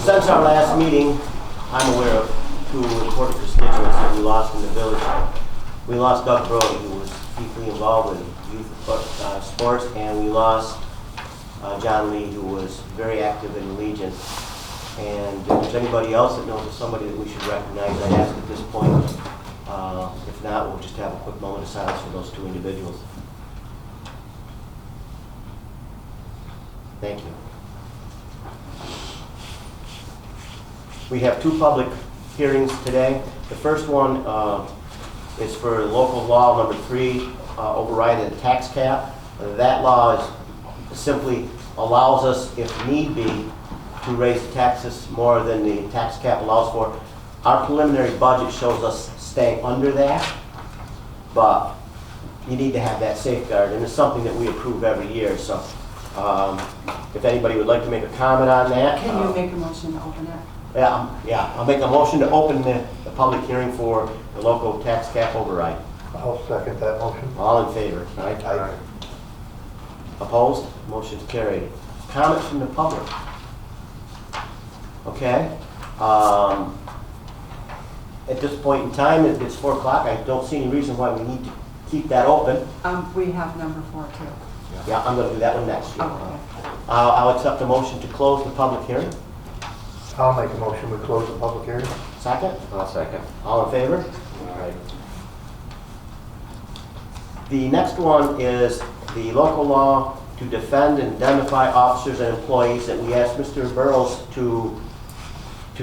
Since our last meeting, I'm aware of two important constituents that we lost in the village. We lost Doug Brody, who was deeply involved in youth sports, and we lost John Lee, who was very active in the Legion. And if there's anybody else that knows of somebody that we should recognize, I ask at this point. If not, we'll just have a quick moment of silence for those two individuals. Thank you. We have two public hearings today. The first one is for local law number 3, overriding the tax cap. That law is simply allows us, if need be, to raise taxes more than the tax cap allows for. Our preliminary budget shows us staying under that, but you need to have that safeguard, and it's something that we approve every year. So if anybody would like to make a comment on that. Can you make a motion to open it? Yeah, I'll make a motion to open the public hearing for the local tax cap override. I'll second that motion. All in favor? Aye. Opposed? Motion's carried. Comments from the public? Okay. At this point in time, it's 4 o'clock. I don't see any reason why we need to keep that open. We have number 4 too. Yeah, I'm going to do that one next. Oh, okay. I'll accept the motion to close the public hearing. I'll make a motion to close the public hearing. Second? I'll second. All in favor? All right. The next one is the local law to defend and indemnify officers and employees that we asked Mr. Burrows to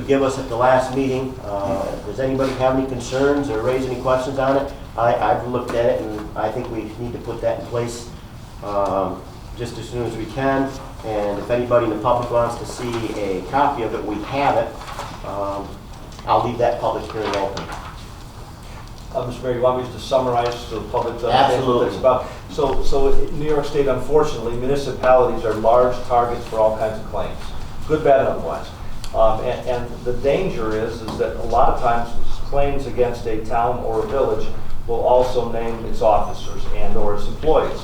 give us at the last meeting. Does anybody have any concerns or raise any questions on it? I've looked at it, and I think we need to put that in place just as soon as we can. And if anybody in the public wants to see a copy of it, we have it. I'll leave that public hearing open. Mr. Mayor, you want me to summarize so the public understands what it's Absolutely. about? So in New York State, unfortunately, municipalities are large targets for all kinds of claims, good, bad, and otherwise. And the danger is that a lot of times claims against a town or a village will also name its officers and or its employees.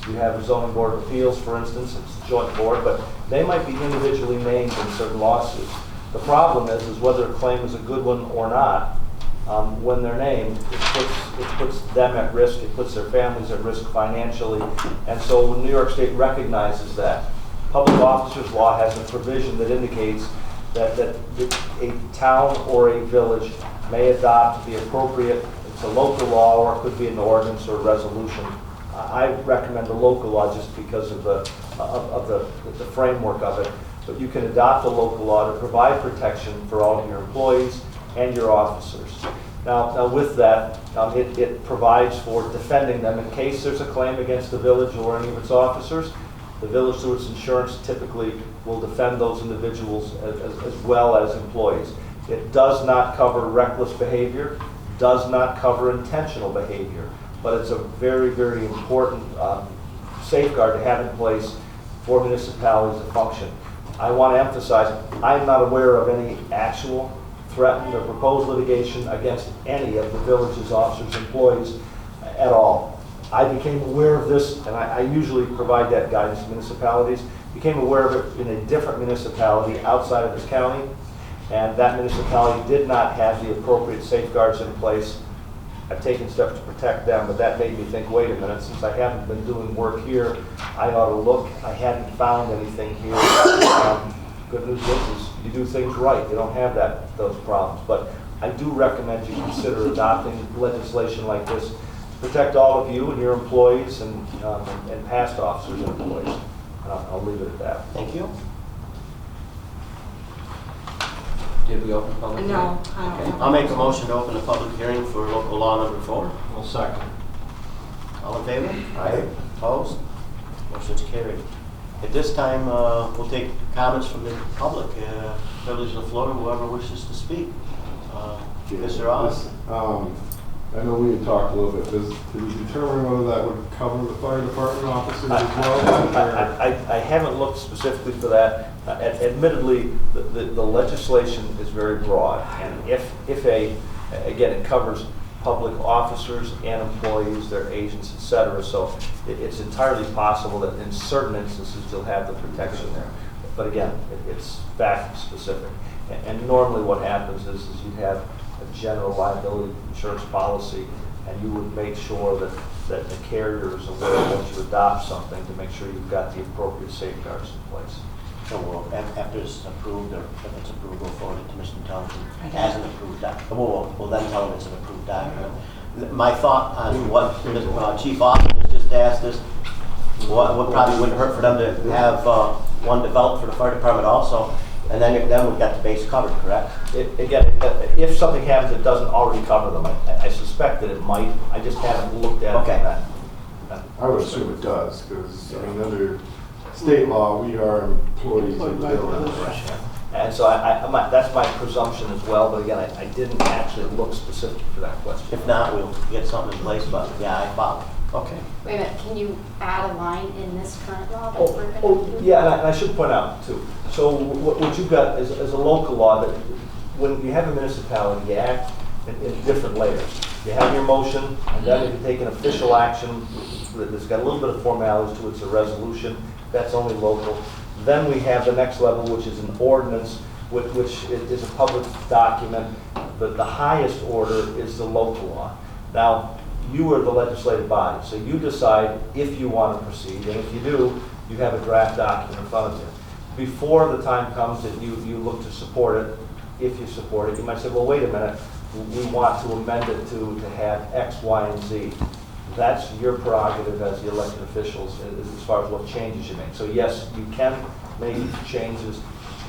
You have a zoning board of appeals, for instance, it's a joint board, but they might be individually named in certain lawsuits. The problem is whether a claim is a good one or not. When they're named, it puts them at risk, it puts their families at risk financially, and so when New York State recognizes that, public officers law has a provision that indicates that a town or a village may adopt the appropriate, it's a local law or it could be an ordinance or a resolution. I recommend the local law just because of the framework of it, but you can adopt a local law to provide protection for all of your employees and your officers. Now with that, it provides for defending them in case there's a claim against the village or any of its officers. The village, through its insurance, typically will defend those individuals as well as employees. It does not cover reckless behavior, does not cover intentional behavior, but it's a very, very important safeguard to have in place for municipalities to function. I want to emphasize, I'm not aware of any actual threatened or proposed litigation against any of the village's officers, employees at all. I became aware of this, and I usually provide that guidance to municipalities, became aware of it in a different municipality outside of this county, and that municipality did not have the appropriate safeguards in place. I've taken steps to protect them, but that made me think, wait a minute, since I haven't been doing work here, I ought to look. I hadn't found anything here. Good news is you do things right. You don't have those problems. But I do recommend you consider adopting legislation like this to protect all of you and your employees and past officers and employees. I'll leave it at that. Thank you. Did we open public hearing? No, I don't Okay. know. I'll make a motion to open the public hearing for local law number 4. Well, second. All in favor? Aye. Opposed? Motion's carried. At this time, we'll take comments from the public. Privilege of the floor, whoever wishes to speak. Mr. Ross? I know we had talked a little bit. Did you determine whether that would cover the fire department officers as well? I haven't looked specifically for that. Admittedly, the legislation is very broad, and if again, it covers public officers and employees, their agents, etc. So it's entirely possible that in certain instances you'll have the protection there. But again, it's fact specific. And normally what happens is you'd have a general liability insurance policy, and you would make sure that the carrier is aware once you adopt something to make sure you've got the appropriate safeguards in place. So we'll, after it's approved, or if it's approved, we'll forward it to Mr. Intelligent Okay. as an approved document. We'll then tell him it's an approved document. My thought on what Chief Austin has just asked is, what probably wouldn't hurt for them to have one developed for the fire department also, and then we've got the base covered, correct? Again, if something happens that doesn't already cover them, I suspect that it might. I just haven't looked at Okay. that. I would assume it does, because, I mean, under state law, we are employees of the village. And so that's my presumption as well, but again, I didn't actually look specific for that question. If not, we'll get something in place, but yeah, I follow. Okay. Wait a minute, can you add a line in this current law that we're Oh, going to do? yeah, and I should point out too. So what you've got is a local law that when you have a municipality, you act in different layers. You have your motion, and then if you take an official action that's got a little bit of formalities to it, it's a resolution, that's only local. Then we have the next level, which is an ordinance, which is a public document. But the highest order is the local law. Now, you are the legislative body, so you decide if you want to proceed, and if you do, you have a draft document in front of you. Before the time comes that you look to support it, if you support it, you might say, well, wait a minute, we want to amend it to have X, Y, and Z. That's your prerogative as the elected officials as far as what changes you make. So yes, you can make changes,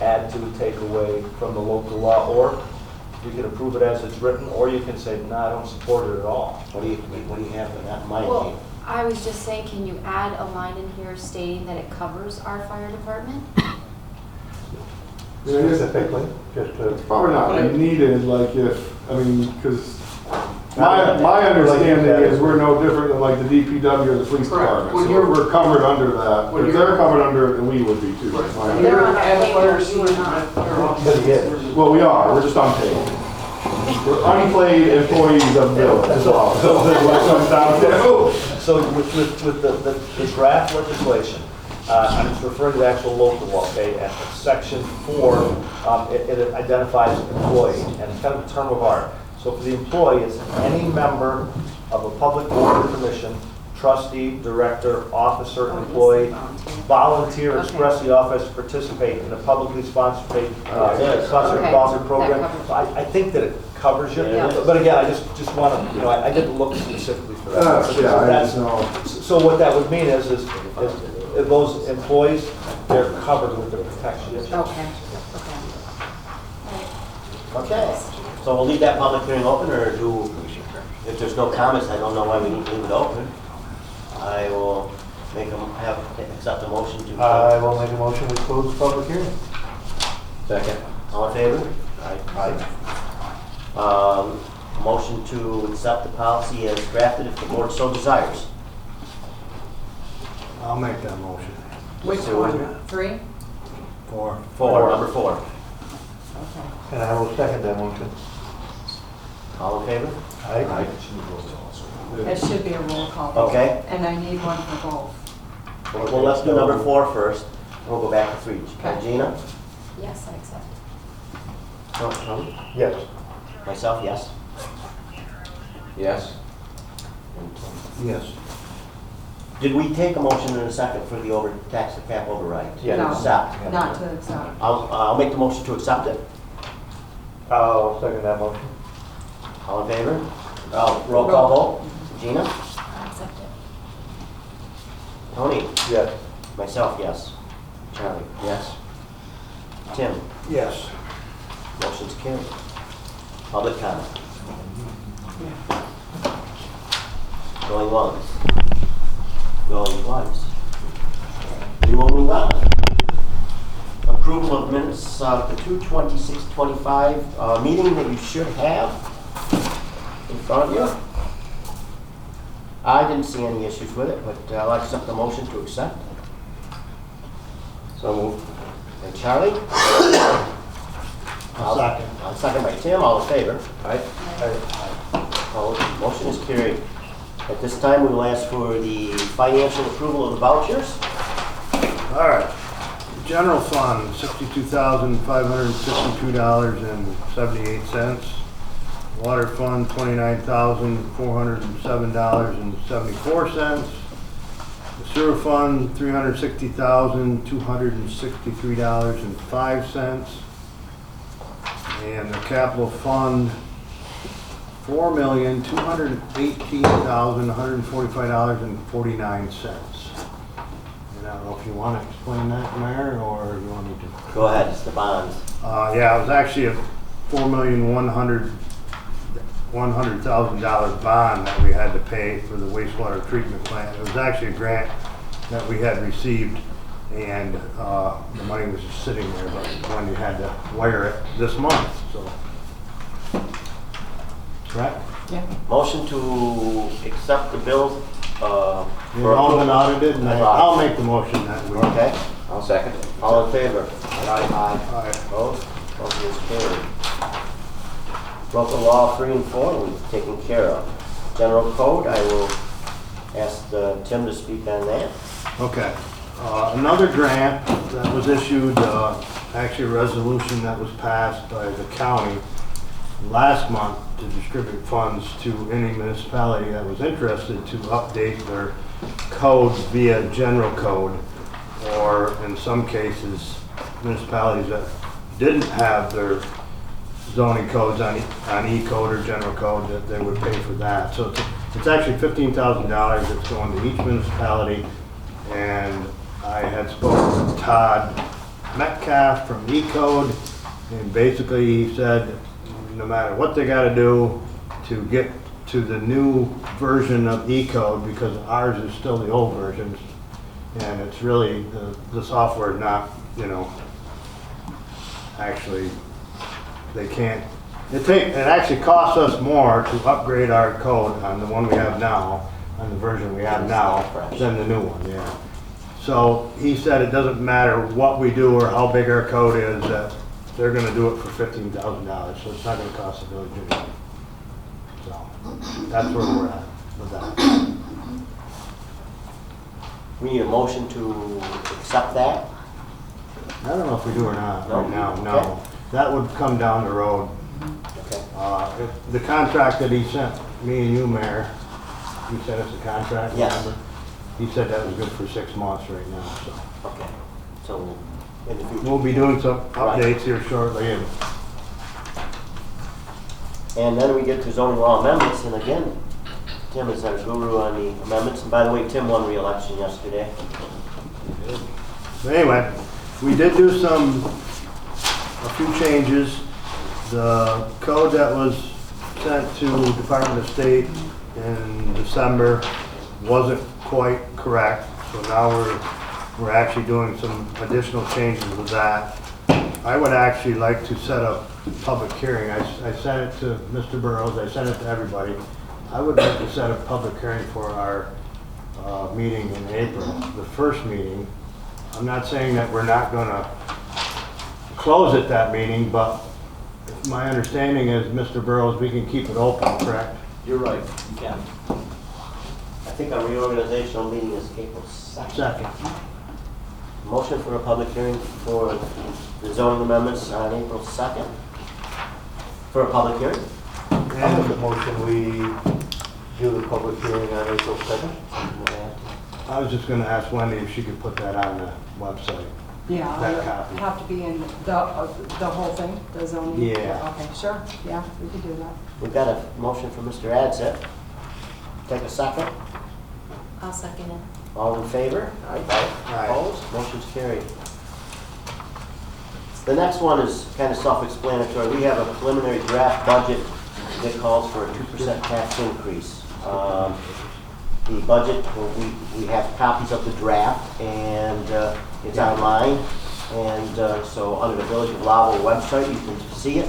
add to, take away from the local law, or you can approve it as it's written, or you can say, no, I don't support it at all. What do you have in that in mind, Well, Chief? I was just saying, can you add a line in here stating that it covers our fire department? Specifically, just to. It's probably not needed, like if, I mean, because my understanding is we're no different than like the DPW or the police department. When So you're- we're covered under that. when If you're- they're covered under it, then we would be too. That's my understanding. They're on our As payroll, fire you are season, not. they're on- But yes. Well, we are, we're just unpaid. We're unpaid employees of the village as well. So that's what it comes down to. So with the draft legislation, I'm just referring to the actual local law, okay, at section 4, it identifies employee, and it's kind of a term of art. So for the employee, it's any member of a public board or commission, trustee, director, officer, employee, volunteer, Okay. expressly authorized to participate in a publicly sponsored Okay, sponsored program. that covers So I think that it covers you, Yeah. but again, I just want to, I didn't look specifically for that. So Yeah, I that's- just know. So what that would mean is those employees, they're covered with the protections. Okay, Okay. So we'll leave that public hearing open, or if there's no comments, I don't know why we need to leave it open. I will accept a motion to. I will make a motion to close the public hearing. Second. All in favor? Aye. Motion to accept the policy as drafted if the board so desires. I'll make that motion. Which So- one? 3? 4. Number 4. Okay. And I will second that motion. All in favor? Aye. It should be a roll call. Okay. And I need one for both. Well, let's do number 4 first, and we'll go back to 3. Okay. Gina? Yes, I accept. Tony? Yes. Myself, yes. Yes. And Tim. Yes. Did we take a motion in a second for the tax cap override? Yes. No, Accept. not to accept. I'll make the motion to accept it. I'll second that motion. All in favor? Roll call vote. Gina? I accept it. Tony? Yes. Myself, yes. Charlie? Yes. Tim? Yes. Motion's carried. Public comment. Going once. Going twice. We will move on. Approval of minutes of the 2/26/25 meeting that you should have in front of you. I didn't see any issues with it, but I'll accept the motion to accept. So moved. And Charlie? I'll second by Tim. All in favor? Aye. Opposed? Motion is carried. At this time, we will ask for the financial approval of the vouchers. All right. General fund, $62,562.78. Water fund, $29,407.74. The sewer fund, $360,263.05. And the capital fund, $4,218,145.49. And I don't know if you want to explain that, Mayor, or you want me to? Go ahead, it's the bonds. Yeah, it was actually a $4,100,000 bond that we had to pay for the wastewater treatment plant. It was actually a grant that we had received, and the money was just sitting there, but when you had to wire it this month, so. Correct? Yeah. Motion to accept the bills. They've all been audited, and I'll make the motion that we. Okay, I'll second. all in favor? Aye. Opposed? Motion is carried. Local law 3 and 4, we've taken care of. General code, I will ask Tim to speak on that. Okay. Another grant that was issued, actually a resolution that was passed by the county last month to distribute funds to any municipality that was interested to update their codes via general code, or in some cases, municipalities that didn't have their zoning codes on E-code or general code, that they would pay for that. So it's actually $15,000 that's going to each municipality, and I had spoken with Todd Metcalf from E-code, and basically he said no matter what they got to do to get to the new version of E-code, because ours is still the old version, and it's really the software not, actually they can't. It actually costs us more to upgrade our code on the one we have now, on the version we have now, than the new one. Yeah. So he said it doesn't matter what we do or how big our code is, that they're going to do it for $15,000. So it's not going to cost the village anything. So that's where we're at with that. We need a motion to accept that. I don't know if we do or not No? right now. No, Okay. that would come down the road. Okay. The contract that he sent me and you, Mayor, he sent us a contract. Yes. Remember? He said that was good for 6 months right now. So Okay. So in the future. we'll be doing some Right. updates here shortly. And then we get to zoning law amendments, and again, Tim is our guru on the amendments. And by the way, Tim won re-election yesterday. But anyway, we did do a few changes. The code that was sent to Department of State in December wasn't quite correct, so now we're actually doing some additional changes with that. I would actually like to set a public hearing. I sent it to Mr. Burrows, I sent it to everybody. I would like to set a public hearing for our meeting in April, the first meeting. I'm not saying that we're not gonna close at that meeting, but my understanding is, Mr. Burrows, we can keep it open, correct? You're right, you can. I think our reorganizational meeting is April 2nd. Second. Motion for a public hearing for the zoning amendments on April 2nd. For a public hearing? I'll make the motion, we do the public hearing on April 2nd. I was just gonna ask Wendy if she could put that on the website. Yeah, That copy. have to be in the whole thing, the zoning? Yeah. Okay, sure, yeah, we could do that. We've got a motion from Mr. Adsett. Take a second. I'll second it. All in favor? Aye. Opposed? Motion's carried. The next one is kind of self-explanatory. We have a preliminary draft budget that calls for a 2% tax increase. The budget, we have copies of the draft, and it's online. And so under the Village of Lowville website, you can see it.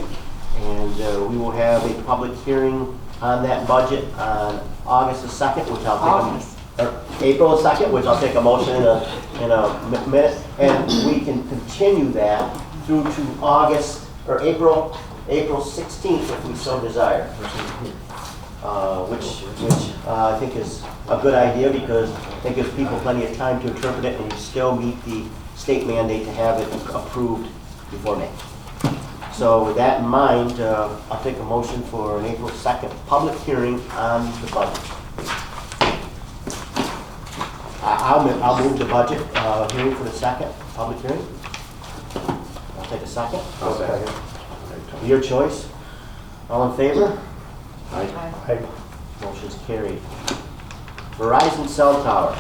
And we will have a public hearing on that budget on August the 2nd, which I'll take April 2nd, which I'll take a motion in a minute. And we can continue that through to August, or April 16th if we so desire. Which I think is a good idea, because it gives people plenty of time to interpret it, and you still meet the state mandate to have it approved before May. So with that in mind, I'll take a motion for an April 2nd public hearing on the budget. I'll move the budget hearing for the second public hearing. I'll take a second. I'll second. Your choice. All in favor? Aye. Motion's carried. Verizon cell tower.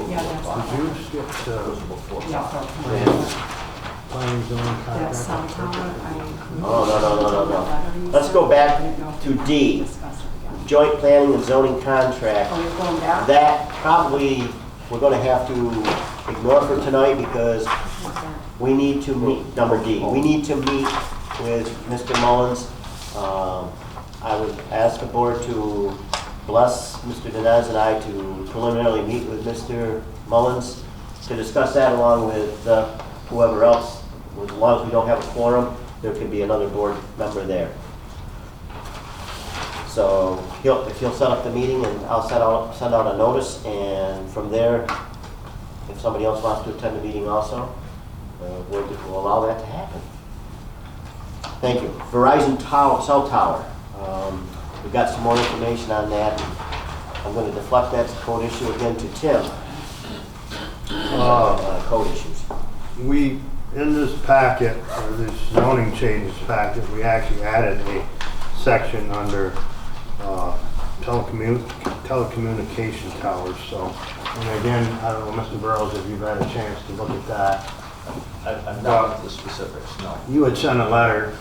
Yeah, that's. Did you skip Yeah, planning zoning that contract? cell tower, I included. No. Let's go back to D, Discuss it again. joint planning and zoning contract. Oh, you're going back? That probably, we're gonna have to ignore for tonight because we need to meet, number D, we need to meet with Mr. Mullins. I would ask the board to bless Mr. Dinesh and I to preliminarily meet with Mr. Mullins to discuss that along with whoever else. As long as we don't have a quorum, there could be another board member there. So if he'll set up the meeting and I'll send out a notice, and from there, if somebody else wants to attend the meeting also, we'll allow that to happen. Thank you. Verizon cell tower. We've got some more information on that. I'm going to deflect that code issue again to Tim. Code issues. We, in this packet, or this zoning changes packet, we actually added a section under telecommunication towers. So, and again, I don't know, Mr. Burrows, if you've had a chance to look at that. I'm not into the specifics, no. You had sent a letter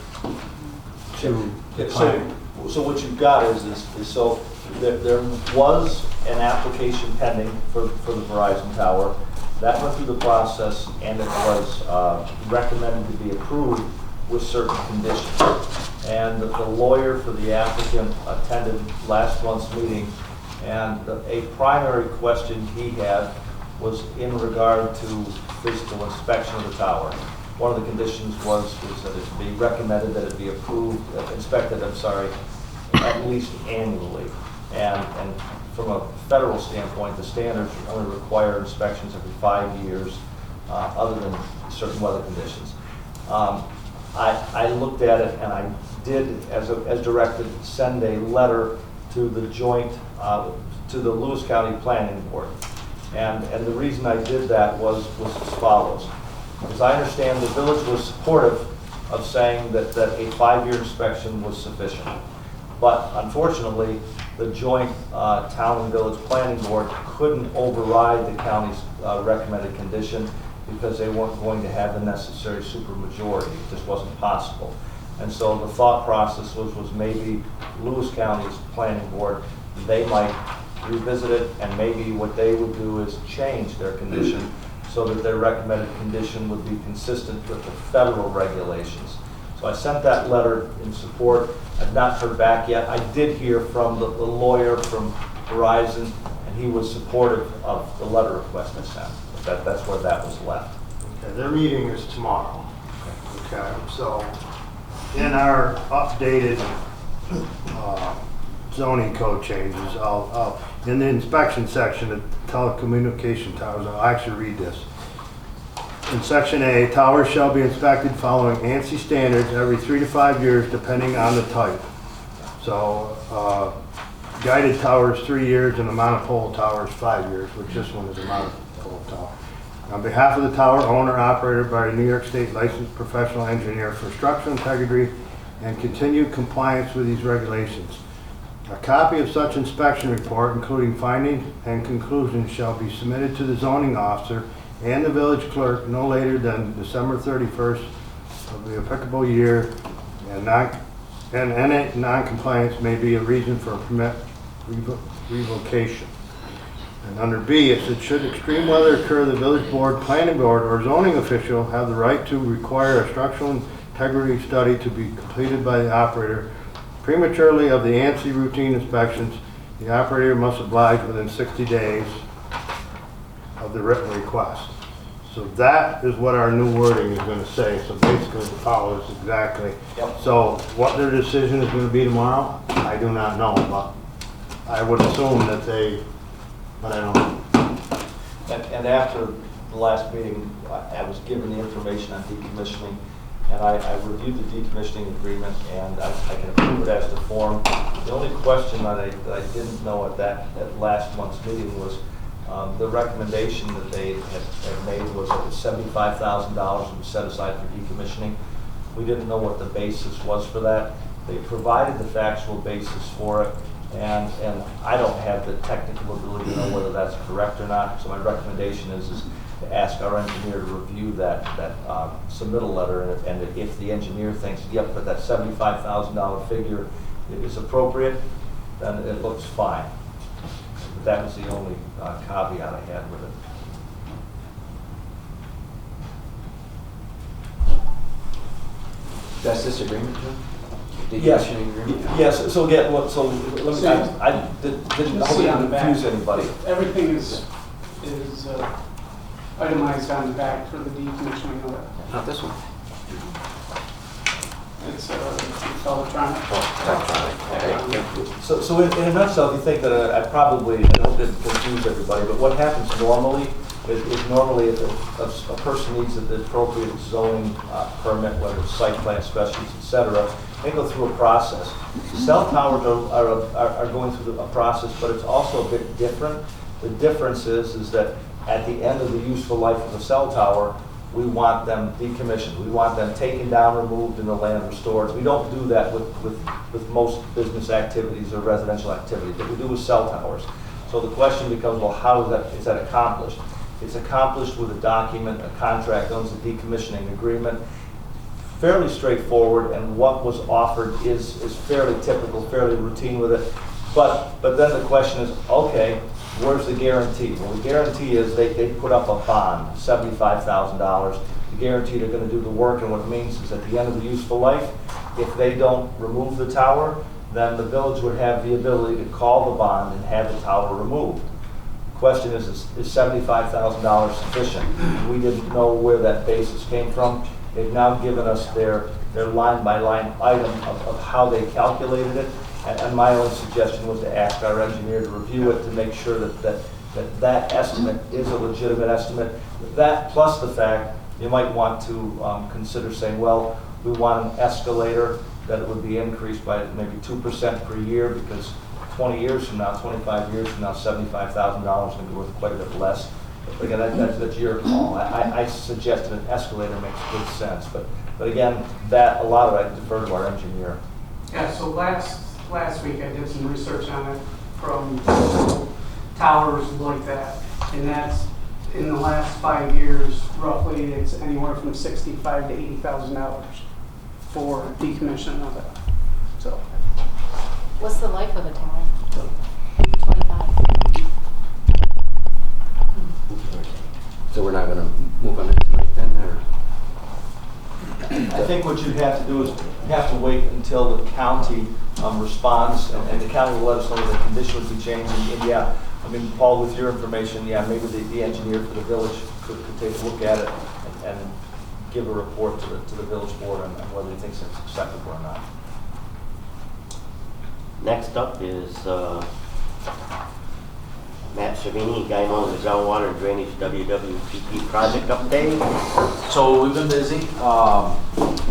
to the planning. So what you've got is so there was an application pending for the Verizon tower. That went through the process and it was recommended to be approved with certain conditions. And the lawyer for the applicant attended last month's meeting, and a primary question he had was in regard to physical inspection of the tower. One of the conditions was that it be recommended that it be inspected, at least annually. And from a federal standpoint, the standards only require inspections every 5 years, other than certain weather conditions. I looked at it and I did, as directed, send a letter to the to the Lewis County Planning Board. And the reason I did that was as follows. As I understand, the village was supportive of saying that a 5-year inspection was sufficient. But unfortunately, the joint town and village planning board couldn't override the county's recommended condition because they weren't going to have the necessary supermajority. It just wasn't possible. And so the thought process was maybe Lewis County's planning board, they might revisit it, and maybe what they would do is change their condition so that their recommended condition would be consistent with the federal regulations. So I sent that letter in support. I've not heard back yet. I did hear from the lawyer from Verizon, and he was supportive of the letter request I sent. But that's where that was left. Okay, their meeting is tomorrow. Okay, so in our updated zoning code changes, I'll in the inspection section of telecommunication towers, I'll actually read this. In section A, towers shall be inspected following ANSI standards every 3 to 5 years, depending on the type. So guided towers 3 years, and a monopole towers 5 years, which this one is a monopole tower. On behalf of the tower owner, operated by a New York State licensed professional engineer for structural integrity and continued compliance with these regulations. A copy of such inspection report, including findings and conclusions, shall be submitted to the zoning officer and the village clerk no later than December 31st of the applicable year, and any non-compliance may be a reason for a permit revocation. And under B, it said, should extreme weather occur, the village board, planning board, or zoning official have the right to require a structural integrity study to be completed by the operator prematurely of the ANSI routine inspections. The operator must oblige within 60 days of the written request. So that is what our new wording is going to say. So basically it follows exactly. Yep. So what their decision is going to be tomorrow, I do not know, but I would assume that but I don't know. And after the last meeting, I was given the information on decommissioning, and I reviewed the decommissioning agreement, and I can approve it as to form. The only question that I didn't know at last month's meeting was the recommendation that they had made was that $75,000 was set aside for decommissioning. We didn't know what the basis was for that. They provided the factual basis for it, and I don't have the technical ability to know whether that's correct or not. So my recommendation is to ask our engineer to review that submittal letter, and if the engineer thinks, yep, that $75,000 figure is appropriate, then it looks fine. But that was the only caveat I had with it. That's this agreement, Jim? Yes. Decommissioning agreement? Yes, so again, so let me, I didn't Just see on the back. confuse anybody. Everything is itemized on the back for the decommissioning of it. Not this one. It's electronic. So in a nutshell, if you think that I don't confuse everybody, but what happens normally is normally if a person needs the appropriate zoning permit, whether it's site plan specials, et cetera, they go through a process. Cell towers are going through a process, but it's also a bit different. The difference is that at the end of the useful life of the cell tower, we want them decommissioned. We want them taken down, removed, and the land restored. We don't do that with most business activities or residential activities, but we do with cell towers. So the question becomes, well, how is that accomplished? It's accomplished with a document, a contract, known as a decommissioning agreement. Fairly straightforward, and what was offered is fairly typical, fairly routine with it. But then the question is, okay, where's the guarantee? Well, the guarantee is they put up a bond, $75,000. The guarantee they're going to do the work, and what it means is at the end of the useful life, if they don't remove the tower, then the village would have the ability to call the bond and have the tower removed. The question is $75,000 sufficient? We didn't know where that basis came from. They've now given us their line-by-line item of how they calculated it. And my own suggestion was to ask our engineer to review it to make sure that estimate is a legitimate estimate. That plus the fact you might want to consider saying, well, we want an escalator that it would be increased by maybe 2% per year, because 20 years from now, 25 years from now, $75,000 is going to be worth quite a bit less. But again, that's your call. I suggested an escalator makes good sense, but again, a lot of it I defer to our engineer. Yeah, so last week I did some research on it from towers like that, and that's in the last 5 years, roughly it's anywhere from $65,000 to $80,000 for decommissioning of it. So What's the life of a tower? 25. So we're not going to move on it tonight then, or? I think what you'd have to do is you have to wait until the county responds, and the county will let us know the condition would be changed. And yeah, I mean, Paul, with your information, yeah, maybe the engineer for the village could take a look at it and give a report to the village board on whether he thinks it's acceptable or not. Next up is Matt Savini, guy known as the Groundwater and Drainage WWPP project update. So we've been busy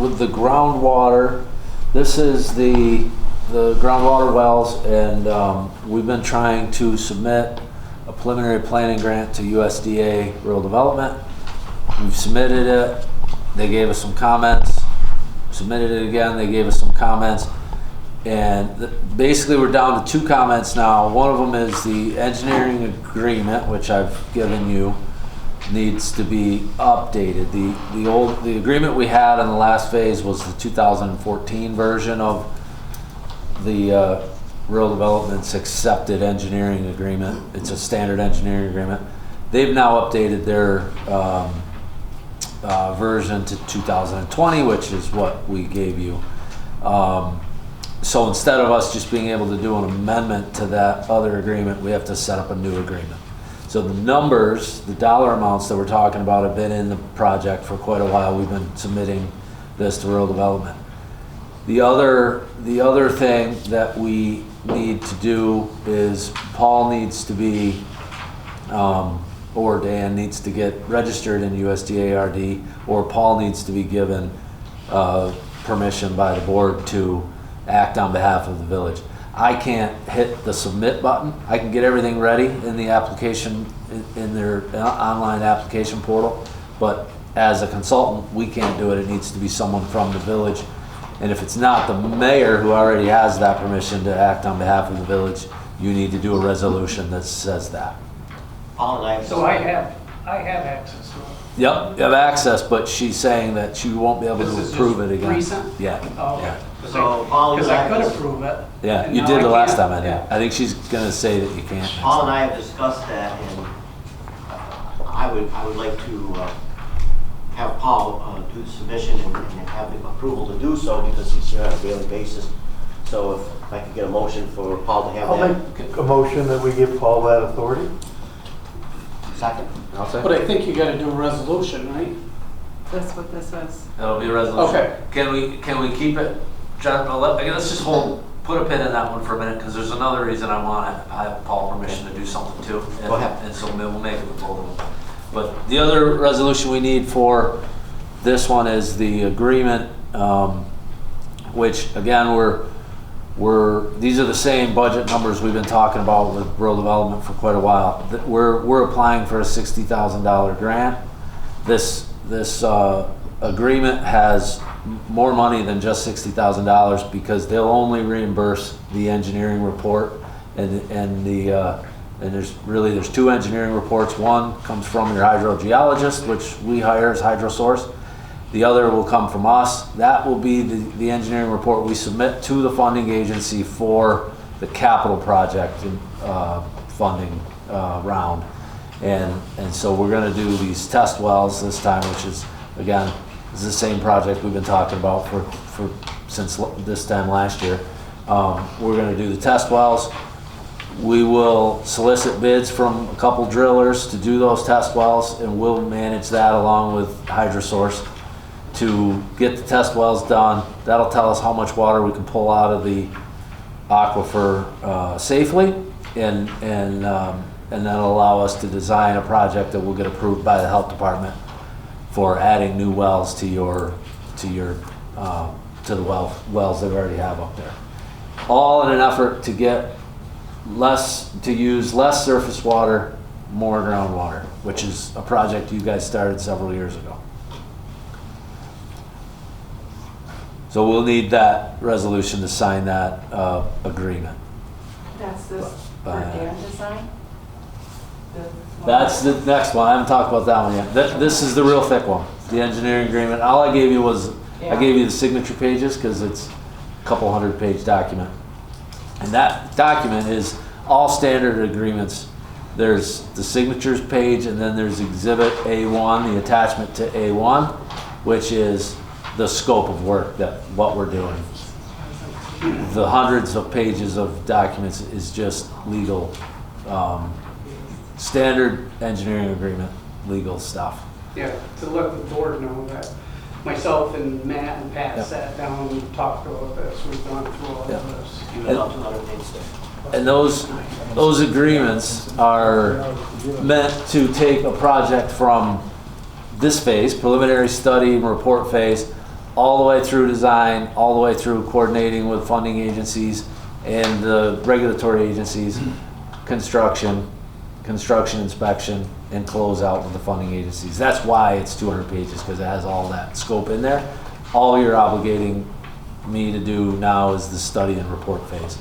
with the groundwater. This is the groundwater wells, and we've been trying to submit a preliminary planning grant to USDA Rural Development. We've submitted it. They gave us some comments. Submitted it again. They gave us some comments. And basically we're down to 2 comments now. One of them is the engineering agreement, which I've given you, needs to be updated. The agreement we had in the last phase was the 2014 version of the Rural Development's accepted engineering agreement. It's a standard engineering agreement. They've now updated their version to 2020, which is what we gave you. So instead of us just being able to do an amendment to that other agreement, we have to set up a new agreement. So the numbers, the dollar amounts that we're talking about have been in the project for quite a while. We've been submitting this to Rural Development. The other thing that we need to do is Paul needs to be or Dan needs to get registered in USDA-RD, or Paul needs to be given permission by the board to act on behalf of the village. I can't hit the submit button. I can get everything ready in the application, in their online application portal, but as a consultant, we can't do it. It needs to be someone from the village. And if it's not the mayor who already has that permission to act on behalf of the village, you need to do a resolution that says that. Paul and I. So I have access to it. Yep, you have access, but she's saying that she won't be able This to is approve just it again. recent? Yeah. Oh, okay. Yeah. So, Paul, you Because I and I could just- approve it. Yeah, and you now did the last can't. time, I think. Yeah. I think she's gonna say that you can't. Paul and I have discussed that, and I would like to have Paul do the submission and have the approval to do so, because he's here on a daily basis. So if I could get a motion for Paul to have I'll that. make a motion that we give Paul that authority. Second. I'll say. But I think you gotta do a resolution, right? That's what this is. That'll be a resolution. Okay. Can we keep it, John, let's just put a pin in that one for a minute, because there's another reason I want to have Paul permission to do something too. And- Go ahead. And so we'll make it with both of them. But the other resolution we need for this one is the agreement, which again, these are the same budget numbers we've been talking about with rural development for quite a while. We're applying for a $60,000 grant. This agreement has more money than just $60,000, because they'll only reimburse the engineering report, and there's two engineering reports. One comes from your hydrogeologist, which we hire as HydroSource. The other will come from us. That will be the engineering report we submit to the funding agency for the capital project funding round. And so we're gonna do these test wells this time, which is, again, is the same project we've been talking about since this time last year. We're gonna do the test wells. We will solicit bids from a couple drillers to do those test wells, and we'll manage that along with HydroSource to get the test wells done. That'll tell us how much water we can pull out of the aquifer safely, and that'll allow us to design a project that will get approved by the health department for adding new wells to the wells that we already have up there. All in an effort to use less surface water, more groundwater, which is a project you guys started several years ago. So we'll need that resolution to sign that agreement. That's this for Dan to sign? That's the next one. I haven't talked about that one yet. This is the real thick one, the engineering agreement. All I gave you was, I gave you the signature pages, because it's a couple 100-page document. And that document is all standard agreements. There's the signatures page, and then there's Exhibit A1, the attachment to A1, which is the scope of work, what we're doing. The hundreds of pages of documents is just legal, standard engineering agreement, legal stuff. Yeah, to let the board know that myself and Matt and Pat Yep. sat down and talked about this. We've gone through all Yep. of this. You have up to 100 days there. And those agreements are meant to take a project from this phase, preliminary study and report phase, all the way through design, all the way through coordinating with funding agencies and the regulatory agencies, construction inspection, and close out with the funding agencies. That's why it's 200 pages, because it has all that scope in there. All you're obligating me to do now is the study and report phase,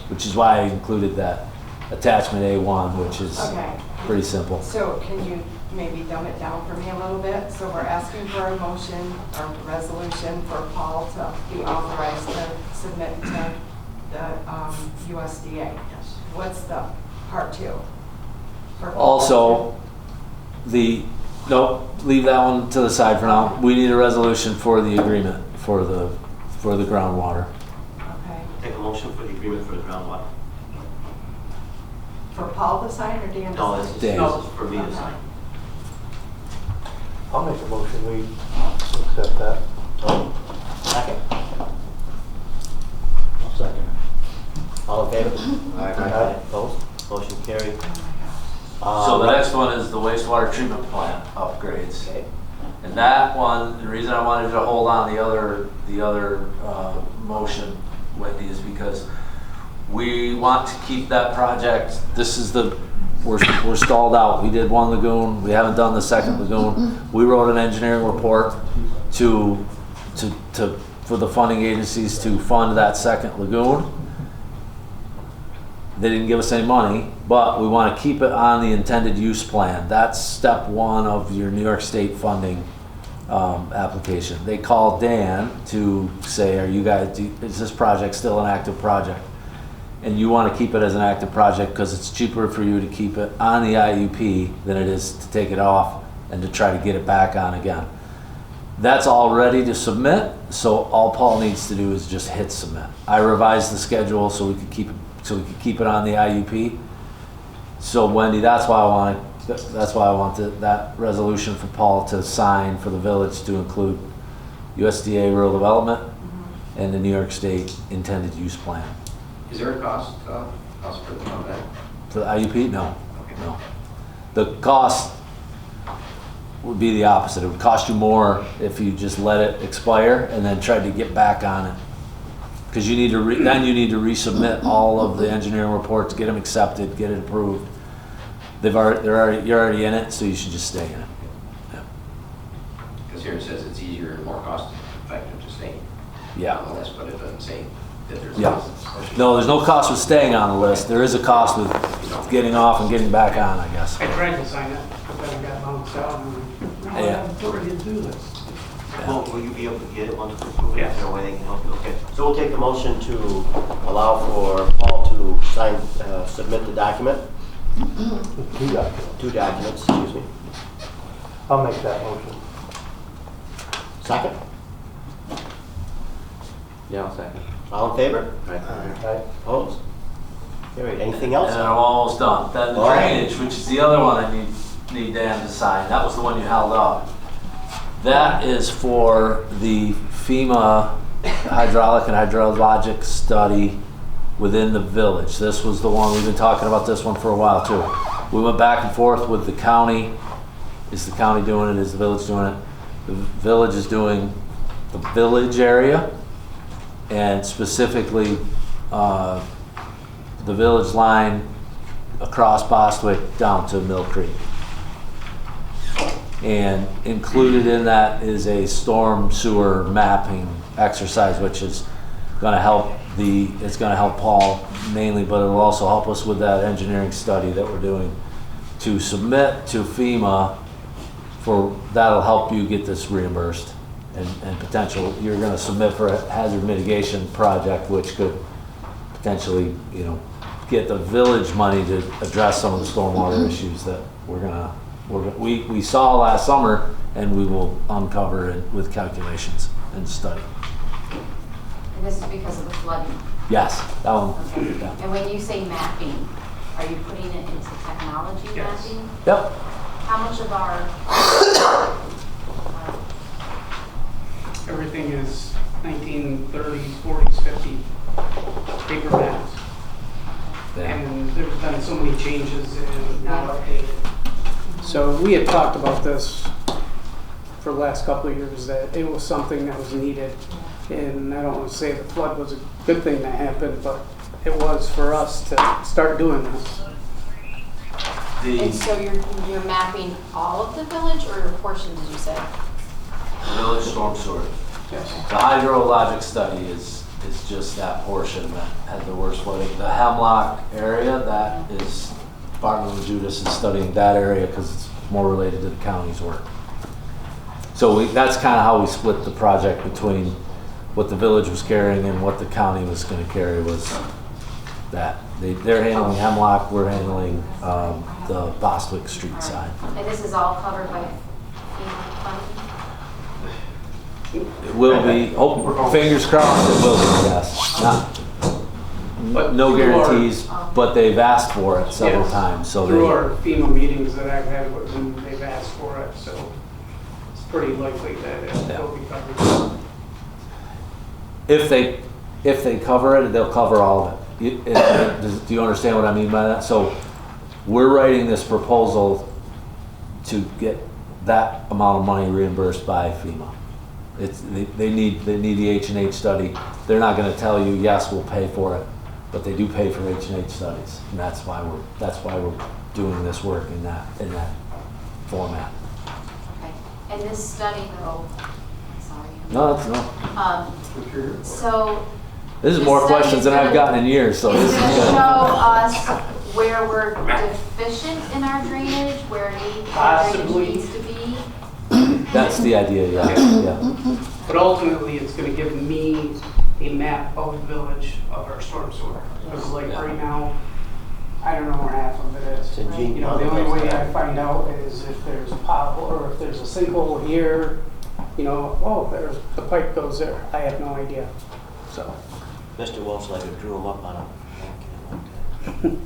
which is why I included that attachment A1, which is Okay. pretty simple. So can you maybe dumb it down for me a little bit? So we're asking for a motion or resolution for Paul to be authorized to submit to the USDA. What's the part two? For Paul? Also, nope, leave that one to the side for now. We need a resolution for the agreement for the groundwater. Okay. Take a motion for the agreement for the groundwater. For Paul to sign or Dan to No, sign? this is Dan. for me to Okay. sign. I'll make a motion, we accept that. Second. I'll second. All in favor? Aye. Opposed? Motion carried. Oh my gosh. So the next one is the wastewater treatment plant upgrades. Okay. And that one, the reason I wanted to hold on the other motion, Wendy, is because we want to keep that project. This is we're stalled out. We did one lagoon. We haven't done the second lagoon. We wrote an engineering report for the funding agencies to fund that second lagoon. They didn't give us any money, but we want to keep it on the intended use plan. That's step one of your New York State funding application. They called Dan to say, is this project still an active project? And you want to keep it as an active project because it's cheaper for you to keep it on the IUP than it is to take it off and to try to get it back on again. That's all ready to submit, so all Paul needs to do is just hit submit. I revised the schedule so we could keep it on the IUP. So Wendy, that's why I wanted that resolution for Paul to sign for the village to include USDA rural development and the New York State intended use plan. Is there a cost for the contract? For the IUP, no, Okay. no. The cost would be the opposite. It would cost you more if you just let it expire and then tried to get back on it. Because you need to then you need to resubmit all of the engineering reports, get them accepted, get it approved. You're already in it, so you should just stay in it. Yeah. Because here it says it's easier and more cost effective to stay Yeah. on the list, but it doesn't say that there's. Yeah. No, there's no cost with staying on the list. There is a cost with getting off and getting back on, I guess. I tried to sign it, but then I got bounced out. And I have authority to do this. Will you be able to get it once we approve it? Yes. Is there a way they can help you? Okay. So we'll take the motion to allow for Paul to sign, submit the document. Two documents. Two documents, excuse me. I'll make that motion. Second? Yeah, I'll second. All in favor? Aye. Opposed? Carried. Anything else? And I'm almost done. Then the All right. drainage, which is the other one I need Dan to sign. That was the one you held up. That is for the FEMA hydraulic and hydrologic study within the village. This was the one, we've been talking about this one for a while too. We went back and forth with the county. Is the county doing it? Is the village doing it? The village is doing the village area and specifically the village line across Bostwick down to Mill Creek. And included in that is a storm sewer mapping exercise, which is going to help it's going to help Paul mainly, but it'll also help us with that engineering study that we're doing to submit to FEMA that'll help you get this reimbursed and potential. You're going to submit for a hazard mitigation project, which could potentially, get the village money to address some of the stormwater issues that we saw last summer, and we will uncover it with calculations and study. And this is because of the flooding. Yes, that one. Okay. Yeah. And when you say mapping, are you putting it into technology Yes. mapping? Yep. How much of our, Everything is 1930s, 40s, 50s paper maps. Yeah. And there's been so many changes and not updated. So we had talked about this for the last couple of years, that it was something that was needed. And I don't want to say the flood was a good thing that happened, but it was for us to start doing this. and so you're mapping all of the village or a portion, did you say? The village storm sewer. Yes. The hydrologic study is just that portion that had the worst flooding. The Hemlock area, that is, Department of Judas is studying that area because it's more related to the county's work. So that's kind of how we split the project between what the village was carrying and what the county was going to carry was that. They're handling Hemlock, we're handling the Bostwick Street side. And this is all covered by FEMA funding? It will be, fingers crossed, it will be, yes. But No through our- guarantees, but they've asked for it several Yes. times, so Through they, our FEMA meetings that I've had with them, they've asked for it, so it's pretty likely that it Yeah. will be covered. if they cover it, they'll cover all of it. Do you understand what I mean by that? So we're writing this proposal to get that amount of money reimbursed by FEMA. They need the H&H study. They're not gonna tell you, yes, we'll pay for it, but they do pay for H&H studies. And that's why we're doing this work in that format. Okay. And this study though, sorry. No, that's no. So. This is the more study questions than I've gotten in years, so this It's is gonna good. show us where we're deficient in our drainage, where our drainage Possibly. needs to be. That's the idea, yeah. But ultimately, it's gonna give me a map of the village of our storm sewer. Because like right now, I don't know where half of it is. It's in Gene You know, the only Pond. way I find out is if there's a pothole or if there's a sinkhole here, you know, oh, there's, the pipe goes there. I have no idea, so. Mr. Wolfslager drew them up on a napkin.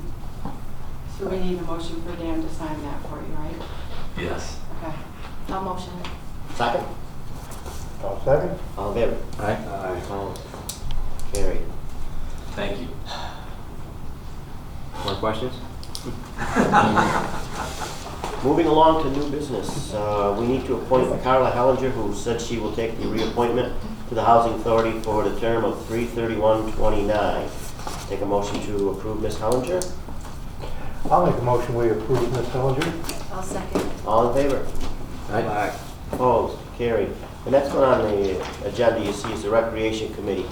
So we need a motion for Dan to sign that for you, right? Yes. Okay. No motion. Second? I'll second. All in favor? Aye. Opposed? Carried. Thank you. More questions? Moving along to new business, we need to appoint Carla Hellinger, who said she will take the reappointment to the Housing Authority for the term of 3/31/29. Take a motion to approve Ms. Hellinger. I'll make a motion we approve Ms. Hellinger. I'll second. All in favor? Aye. Opposed? Carried. The next one on the agenda you see is the Recreation Committee.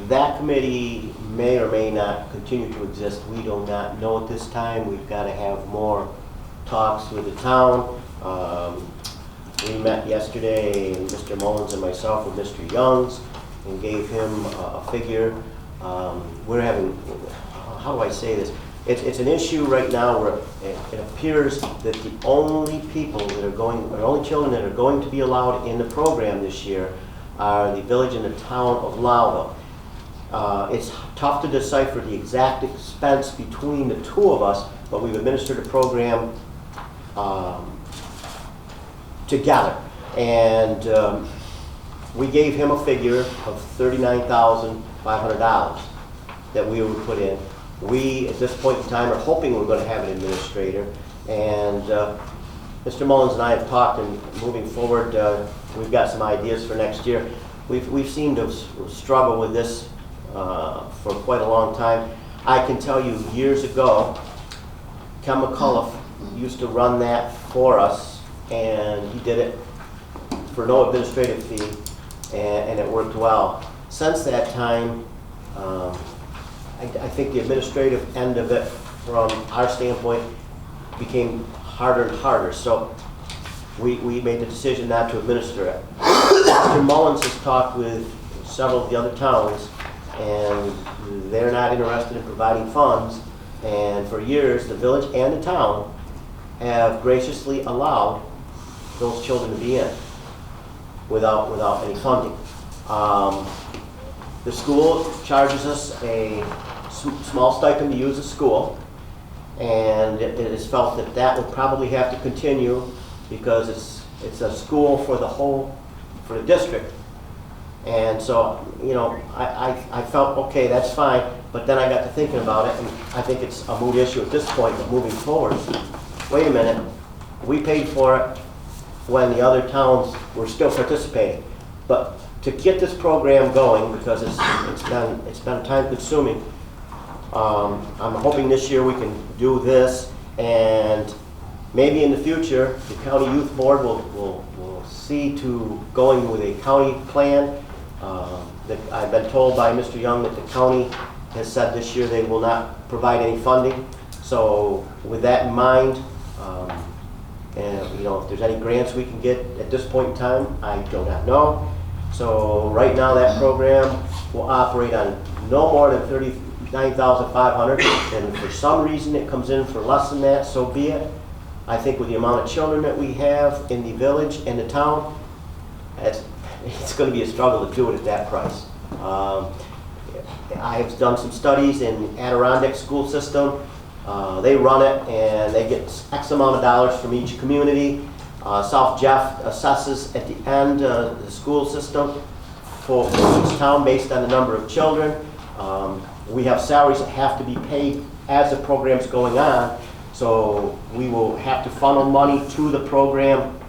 That committee may or may not continue to exist. We do not know at this time. We've got to have more talks with the town. We met yesterday, Mr. Mullins and myself with Mr. Youngs, and gave him a figure. We're having, how do I say this? It's an issue right now where it appears that the only people that are going, or only children that are going to be allowed in the program this year are the village and the town of Lowville. It's tough to decipher the exact expense between the two of us, but we've administered the program together. And we gave him a figure of $39,500 that we would put in. We, at this point in time, are hoping we're going to have an administrator. And Mr. Mullins and I have talked, and moving forward, we've got some ideas for next year. We've seemed to struggle with this for quite a long time. I can tell you, years ago, Ken McCullough used to run that for us, and he did it for no administrative fee, and it worked well. Since that time, I think the administrative end of it, from our standpoint, became harder and harder. So we made the decision not to administer it. Mr. Mullins has talked with several of the other towns, and they're not interested in providing funds. And for years, the village and the town have graciously allowed those children to be in without any funding. The school charges us a small stipend to use the school, and it is felt that that would probably have to continue because it's a school for the district. And so, you know, I felt, okay, that's fine, but then I got to thinking about it, and I think it's a moot issue at this point, but moving forward, wait a minute, we paid for it when the other towns were still participating. But to get this program going, because it's been time consuming, I'm hoping this year we can do this, and maybe in the future, the county youth board will see to going with a county plan. I've been told by Mr. Young that the county has said this year they will not provide any funding. So with that in mind, and you know, if there's any grants we can get at this point in time, I do not know. So right now that program will operate on no more than $39,500, and for some reason it comes in for less than that, so be it. I think with the amount of children that we have in the village and the town, it's going to be a struggle to do it at that price. I've done some studies in Adirondack school system. They run it and they get X amount of dollars from each community. South Jeff assesses at the end the school system for each town based on the number of children. We have salaries that have to be paid as the program's going on. So we will have to funnel money to the program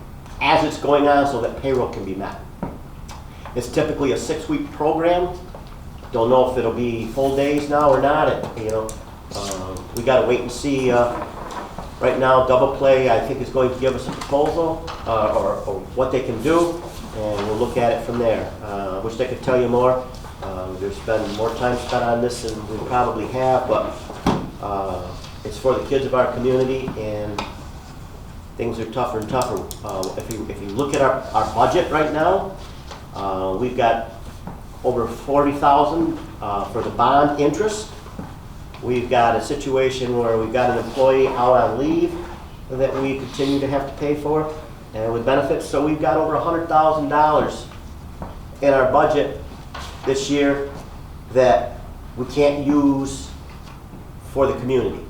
as it's going on so that payroll can be met. It's typically a 6-week program. Don't know if it'll be full days now or not. We got to wait and see. Right now, Double Play, I think, is going to give us a proposal or what they can do, and we'll look at it from there. I wish they could tell you more. There's been more time spent on this than we probably have, but it's for the kids of our community, and things are tougher and tougher. If you look at our budget right now, we've got over $40,000 for the bond interest. We've got a situation where we've got an employee out on leave that we continue to have to pay for, and with benefits. So we've got over $100,000 in our budget this year that we can't use for the community,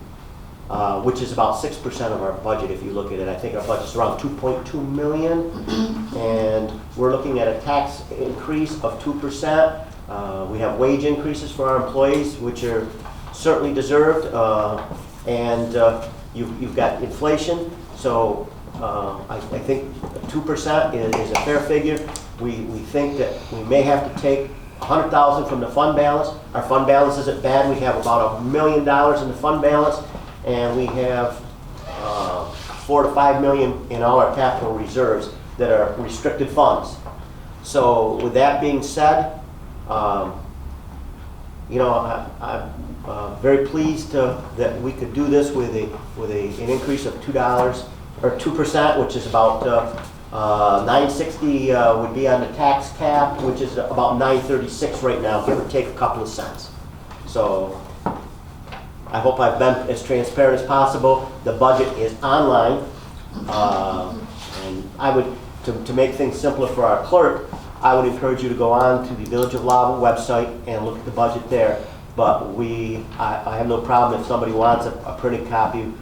which is about 6% of our budget. If you look at it, I think our budget's around 2.2 million, and we're looking at a tax increase of 2%. We have wage increases for our employees, which are certainly deserved, and you've got inflation. So I think 2% is a fair figure. We think that we may have to take $100,000 from the fund balance. Our fund balance isn't bad. We have about $1 million in the fund balance, and we have $4 to $5 million in all our capital reserves that are restricted funds. So with that being said, I'm very pleased that we could do this with an increase of $2 or 2%, which is about $960 would be on the tax cap, which is about $936 right now, give or take a couple of cents. So I hope I've been as transparent as possible. The budget is online, and I would, to make things simpler for our clerk, I would encourage you to go on to the Village of Lowville website and look at the budget there. But I have no problem if somebody wants a printed copy,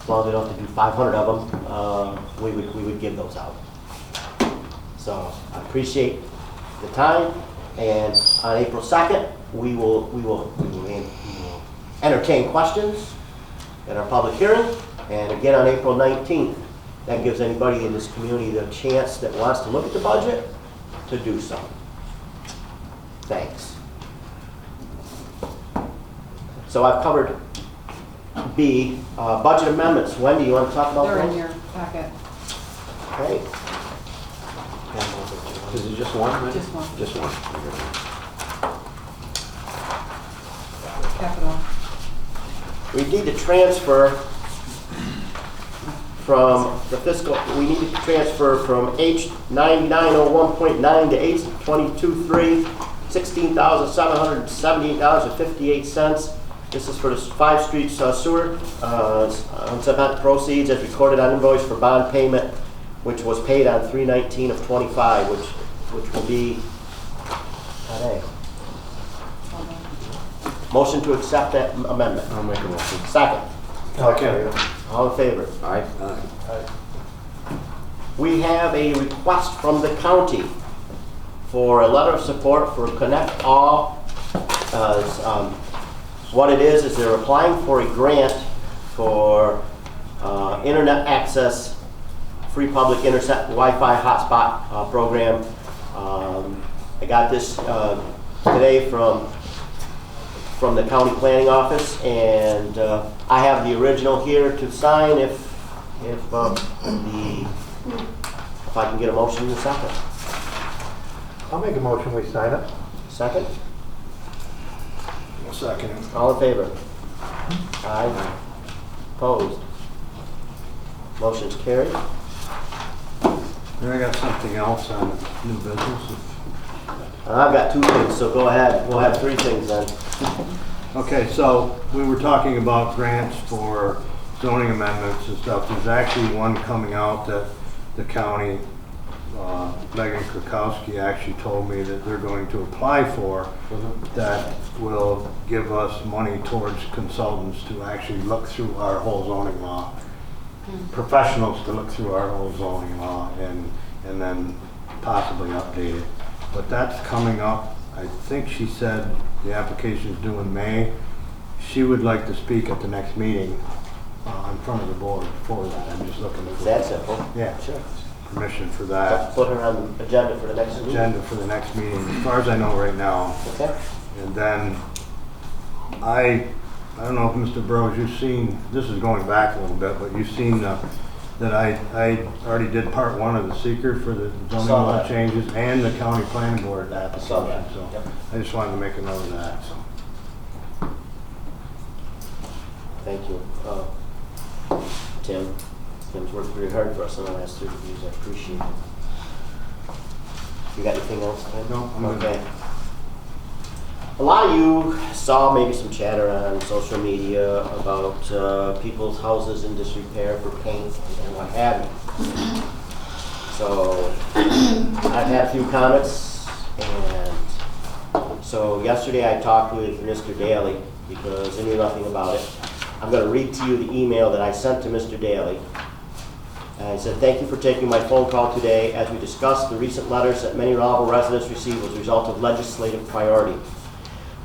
as long as they don't have to do 500 of them, we would give those out. So I appreciate the time, and on April 2nd, we will entertain questions at our public hearing, and again on April 19th. That gives anybody in this community the chance that wants to look at the budget to do so. Thanks. So I've covered B, budget amendments. Wendy, you want to talk about that? They're in your packet. Okay. Is it just one? Right? Just one. Just one. Capital. We need to transfer from the fiscal, we need to transfer from H9901.9 to H22.3, $16,778.58. This is for the 5 streets sewer. Unspent proceeds as recorded on invoice for bond payment, which was paid on 3/19 of 25, which will be today. Motion to accept that amendment. I'll make a motion. Second. Okay. All in favor? Aye. We have a request from the county for a letter of support for Connect All. What it is they're applying for a grant for internet access, free public internet Wi-Fi hotspot program. I got this today from the county planning office, and I have the original here to sign if I can get a motion in a second. I'll make a motion, we sign it. Second? Second. All in favor? Aye. Opposed? Motion's carried. I got something else on new business. I've got 2 things, so go ahead. We'll have 3 things then. Okay, so we were talking about grants for zoning amendments and stuff. There's actually one coming out that the county, Megan Krakowski actually told me that they're going to apply for, that will give us money towards consultants to actually look through our whole zoning law. Professionals to look through our whole zoning law and then possibly update it. But that's coming up. I think she said the application is due in May. She would like to speak at the next meeting in front of the board for that. I'm just looking It's for. that simple. Yeah, Sure. permission for that. Put her on the agenda for the next meeting. Agenda for the next meeting, as far as I know right now. Okay. And then, I don't know if Mr. Burrows, you've seen, this is going back a little bit, but you've seen that I already did part one of the seeker for the zoning Saw law that. changes and the county planning board Saw application, that. so Yep. I just wanted to make a note of that, so. Thank you. Tim's worked very hard for us in the last 30 years. I appreciate it. You got anything else, Tim? No, I'm good. Okay. A lot of you saw maybe some chatter on social media about people's houses in disrepair for paint and what have you. So I've had a few comments, and so yesterday I talked with Mr. Daly because I knew nothing about it. I'm going to read to you the email that I sent to Mr. Daly. I said, thank you for taking my phone call today as we discussed the recent letters that many Lowville residents received as a result of legislative priority.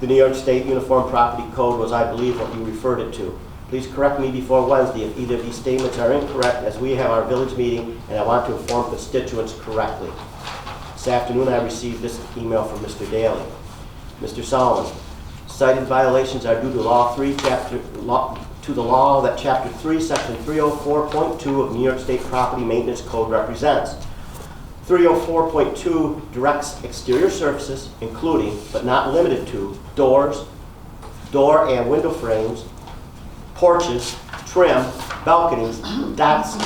The New York State Uniform Property Code was, I believe, what you referred it to. Please correct me before Wednesday if either of these statements are incorrect, as we have our village meeting and I want to inform constituents correctly. This afternoon I received this email from Mr. Daly. Mr. Solomon, cited violations are due to the law that Chapter 3, Section 304.2 of New York State Property Maintenance Code represents. 304.2 directs exterior surfaces, including, but not limited to, doors, door and window frames, porches, trim, balconies, decks,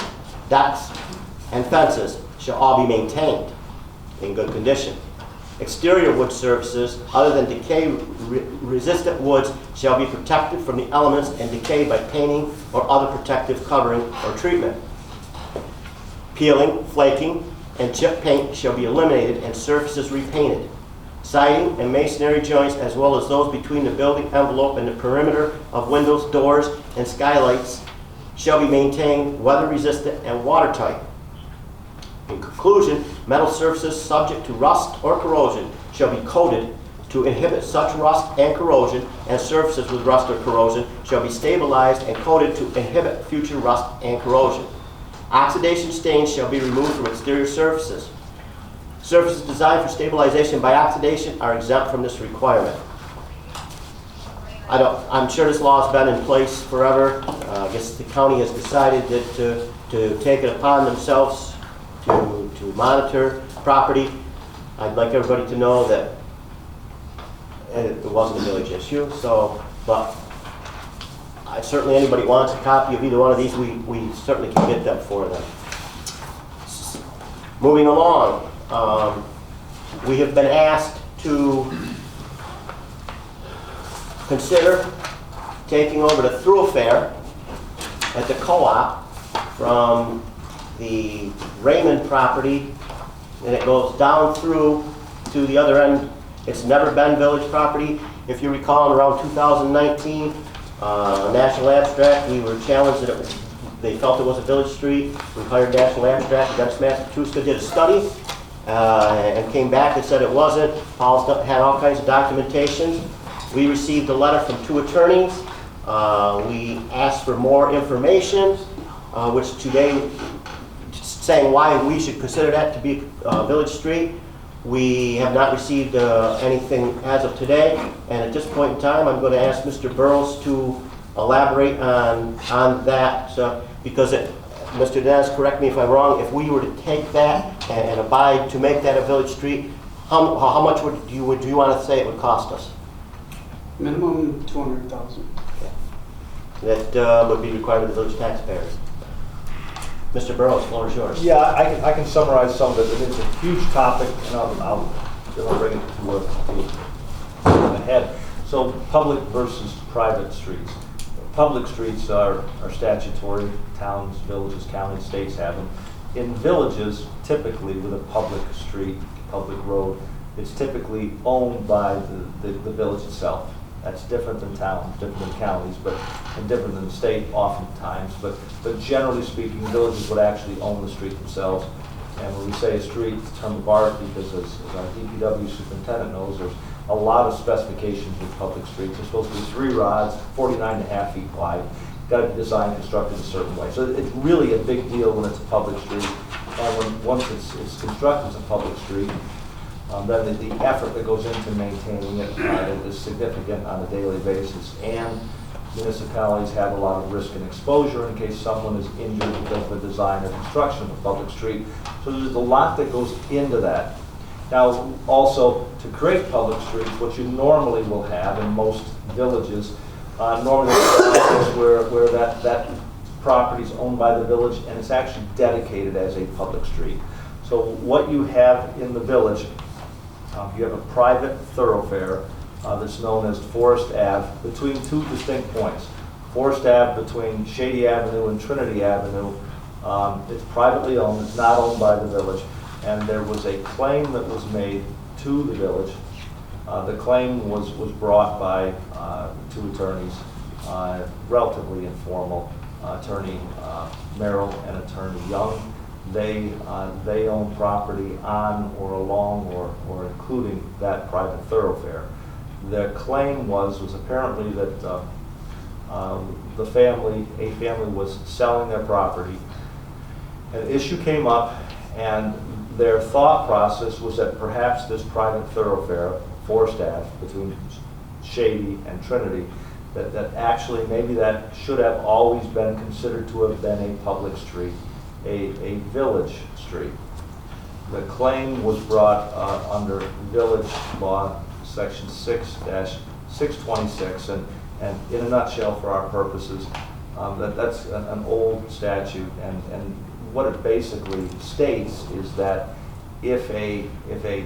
and fences shall all be maintained in good condition. Exterior wood surfaces, other than decay-resistant woods, shall be protected from the elements and decay by painting or other protective covering or treatment. Peeling, flaking, and chip paint shall be eliminated and surfaces repainted. Siding and masonry joints, as well as those between the building envelope and the perimeter of windows, doors, and skylights, shall be maintained weather-resistant and watertight. In conclusion, metal surfaces subject to rust or corrosion shall be coated to inhibit such rust and corrosion, and surfaces with rust or corrosion shall be stabilized and coated to inhibit future rust and corrosion. Oxidation stains shall be removed from exterior surfaces. Surfaces designed for stabilization by oxidation are exempt from this requirement. I'm sure this law has been in place forever. I guess the county has decided that to take it upon themselves to monitor property. I'd like everybody to know that it wasn't a village issue, but certainly anybody wants a copy of either one of these, we certainly can get them for them. Moving along, we have been asked to consider taking over the thoroughfare at the co-op from the Raymond property, and it goes down through to the other end. It's never been village property. If you recall, in around 2019, National Abstract, we were challenged that they felt it was a village street. We hired National Abstract, Dennis, Massachusetts, did a study, and came back and said it wasn't. Paul's had all kinds of documentation. We received a letter from 2 attorneys. We asked for more information, which today, saying why we should consider that to be a village street. We have not received anything as of today, and at this point in time, I'm going to ask Mr. Burrows to elaborate on that, because Mr. Dennis, correct me if I'm wrong, if we were to take that and abide to make that a village street, how much would you want to say it would cost us? Minimum $200,000. Okay. That would be required of the village taxpayers. Mr. Burrows, the floor is yours. Yeah, I can summarize some of it. It's a huge topic, and I'll bring it to a head. So public versus private streets. Public streets are statutory. Towns, villages, counties, states have them. In villages, typically with a public street, public road, it's typically owned by the village itself. That's different than towns, different than counties, and different than the state oftentimes. But generally speaking, villages would actually own the street themselves. And when we say a street, it's a term of art because as our DPW superintendent knows, there's a lot of specifications with public streets. They're supposed to be 3 rods, 49.5 feet wide. got to be designed, constructed a certain way. So it's really a big deal when it's a public street. And once it's constructed as a public street, then the effort that goes into maintaining it is significant on a daily basis. And municipalities have a lot of risk and exposure in case someone is injured because of the design or construction of a public street. So there's a lot that goes into that. Now, also, to create public streets, what you normally will have in most villages, normally where that property is owned by the village and it's actually dedicated as a public street. So what you have in the village, you have a private thoroughfare that's known as Forest Ave between two distinct points. Forest Ave between Shady Avenue and Trinity Avenue. It's privately owned, it's not owned by the village, and there was a claim that was made to the village. The claim was brought by two attorneys, relatively informal, Attorney Merrill and Attorney Young. They own property on or along or including that private thoroughfare. Their claim was apparently that a family was selling their property. An issue came up, and their thought process was that perhaps this private thoroughfare, Forest Ave, between Shady and Trinity, that actually maybe that should have always been considered to have been a public street, a village street. The claim was brought under village law, section 6-626, and in a nutshell, for our purposes, that's an old statute, and what it basically states is that if a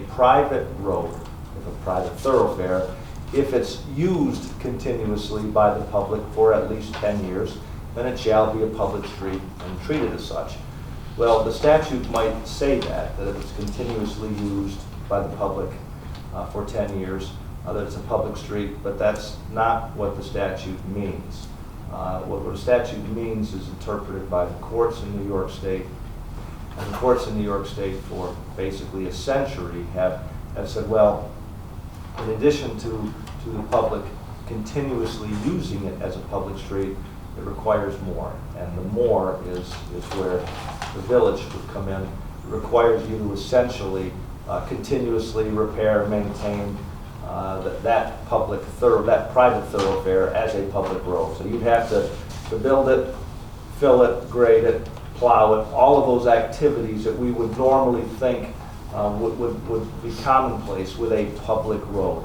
private road, if a private thoroughfare, if it's used continuously by the public for at least 10 years, then it shall be a public street and treated as such. Well, the statute might say that if it's continuously used by the public for 10 years, that it's a public street, but that's not what the statute means. What the statute means is interpreted by the courts in New York State, and the courts in New York State for basically a century have said, well, in addition to the public continuously using it as a public street, it requires more, and the more is where the village would come in. It requires you to essentially continuously repair, maintain that private thoroughfare as a public road. So you'd have to build it, fill it, grade it, plow it, all of those activities that we would normally think would be commonplace with a public road.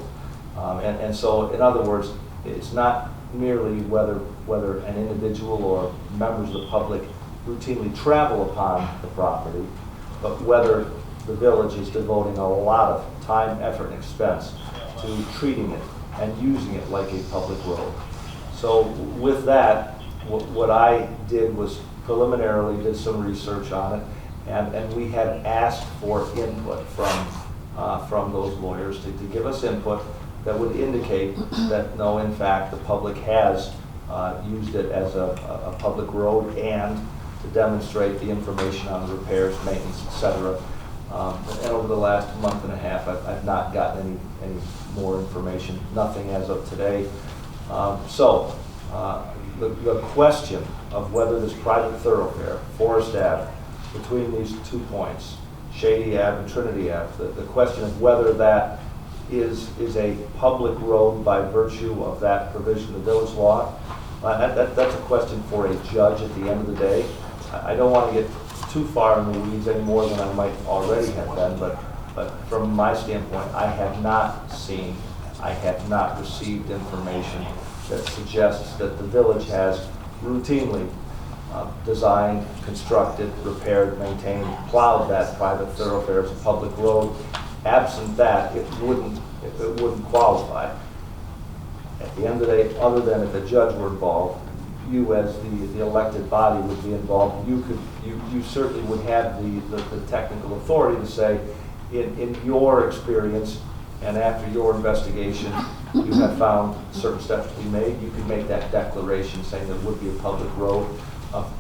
And so, in other words, it's not merely whether an individual or members of the public routinely travel upon the property, but whether the village is devoting a lot of time, effort, and expense to treating it and using it like a public road. So with that, what I did was preliminarily did some research on it, and we had asked for input from those lawyers to give us input that would indicate that no, in fact, the public has used it as a public road, and to demonstrate the information on the repairs, maintenance, etc. And over the last month and a half, I've not gotten any more information, nothing as of today. So the question of whether this private thoroughfare, Forest Ave, between these 2 points, Shady Ave and Trinity Ave, the question of whether that is a public road by virtue of that provision of village law, that's a question for a judge at the end of the day. I don't want to get too far in the weeds any more than I might already have done, but from my standpoint, I have not received information that suggests that the village has routinely designed, constructed, repaired, maintained, plowed that private thoroughfare as a public road. Absent that, it wouldn't qualify. At the end of the day, other than if a judge were involved, you as the elected body would be involved. You certainly would have the technical authority to say, in your experience and after your investigation, you have found certain steps to be made. You could make that declaration saying that it would be a public road.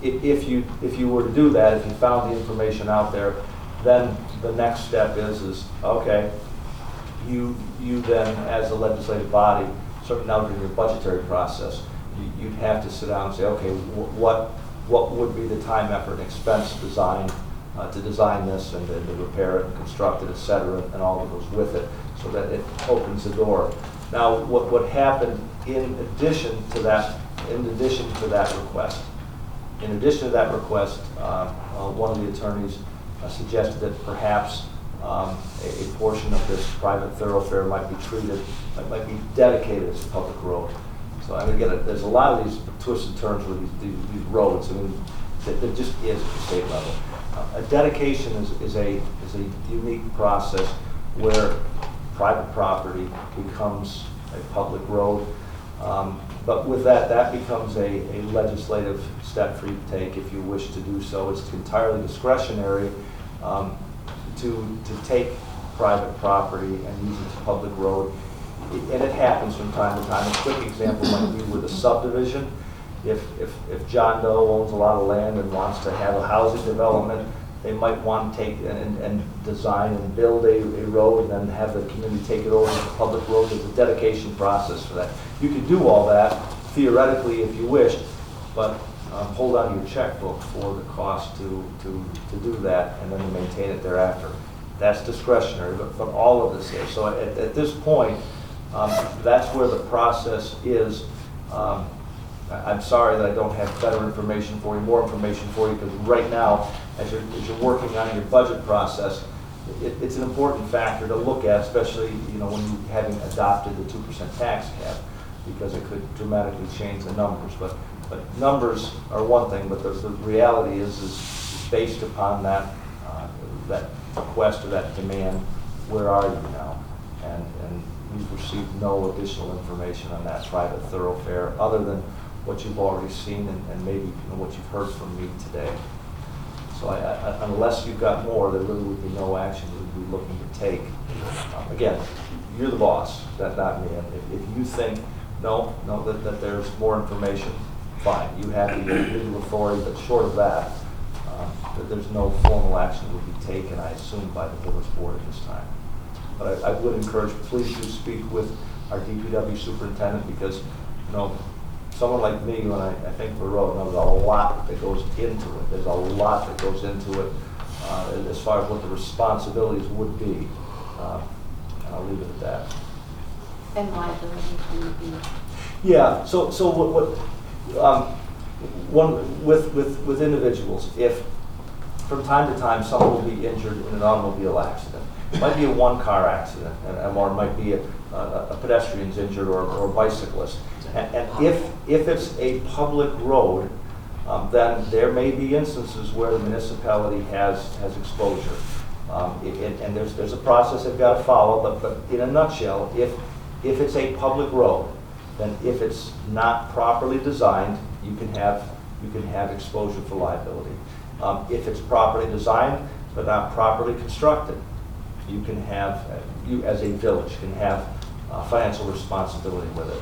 If you were to do that, if you found the information out there, then the next step is okay, you then as a legislative body, certainly now during your budgetary process, you'd have to sit down and say, okay, what would be the time, effort, and expense design to design this and to repair it and construct it, et cetera, and all that goes with it, so that it opens the door. Now, what happened in addition to that request, one of the attorneys suggested that perhaps a portion of this private thoroughfare might be dedicated as a public road. So I mean, again, there's a lot of these twists and turns with these roads. I mean, that just is at the state level. A dedication is a unique process where private property becomes a public road. But with that becomes a legislative step for you to take if you wish to do so. It's entirely discretionary to take private property and use it as a public road. And it happens from time to time. A quick example might be with a subdivision. If John Doe owns a lot of land and wants to have a housing development, they might want to take and design and build a road and then have the community take it over as a public road. There's a dedication process for that. You can do all that theoretically if you wish, but hold on to your checkbook for the cost to do that and then to maintain it thereafter. That's discretionary, but all of this is. So at this point, that's where the process is. I'm sorry that I don't have better information for you, more information for you, because right now, as you're working on your budget process, it's an important factor to look at, especially when you having adopted the 2% tax cap, because it could dramatically change the numbers. But numbers are one thing, but the reality is based upon that request or that demand, where are you now? And we've received no additional information on that private thoroughfare other than what you've already seen and maybe what you've heard from me today. So unless you've got more, there really would be no action we'd be looking to take. Again, you're the boss, not me. If you think that there's more information, fine. You have the legal authority, but short of that, that there's no formal action that would be taken, I assume, by the village board at this time. But I would encourage, please do speak with our DPW superintendent, because someone like me, when I think of a road, there's a lot that goes into it. There's a lot that goes into it as far as what the responsibilities would be. And I'll leave it at that. And liability would be? Yeah. So with individuals, if from time to time someone will be injured in an automobile accident, it might be a one-car accident, or it might be a pedestrian's injured or a bicyclist. And if it's a public road, then there may be instances where the municipality has exposure. And there's a process they've got to follow, but in a nutshell, if it's a public road, then if it's not properly designed, you can have exposure for liability. If it's properly designed but not properly constructed, you as a village can have financial responsibility with it.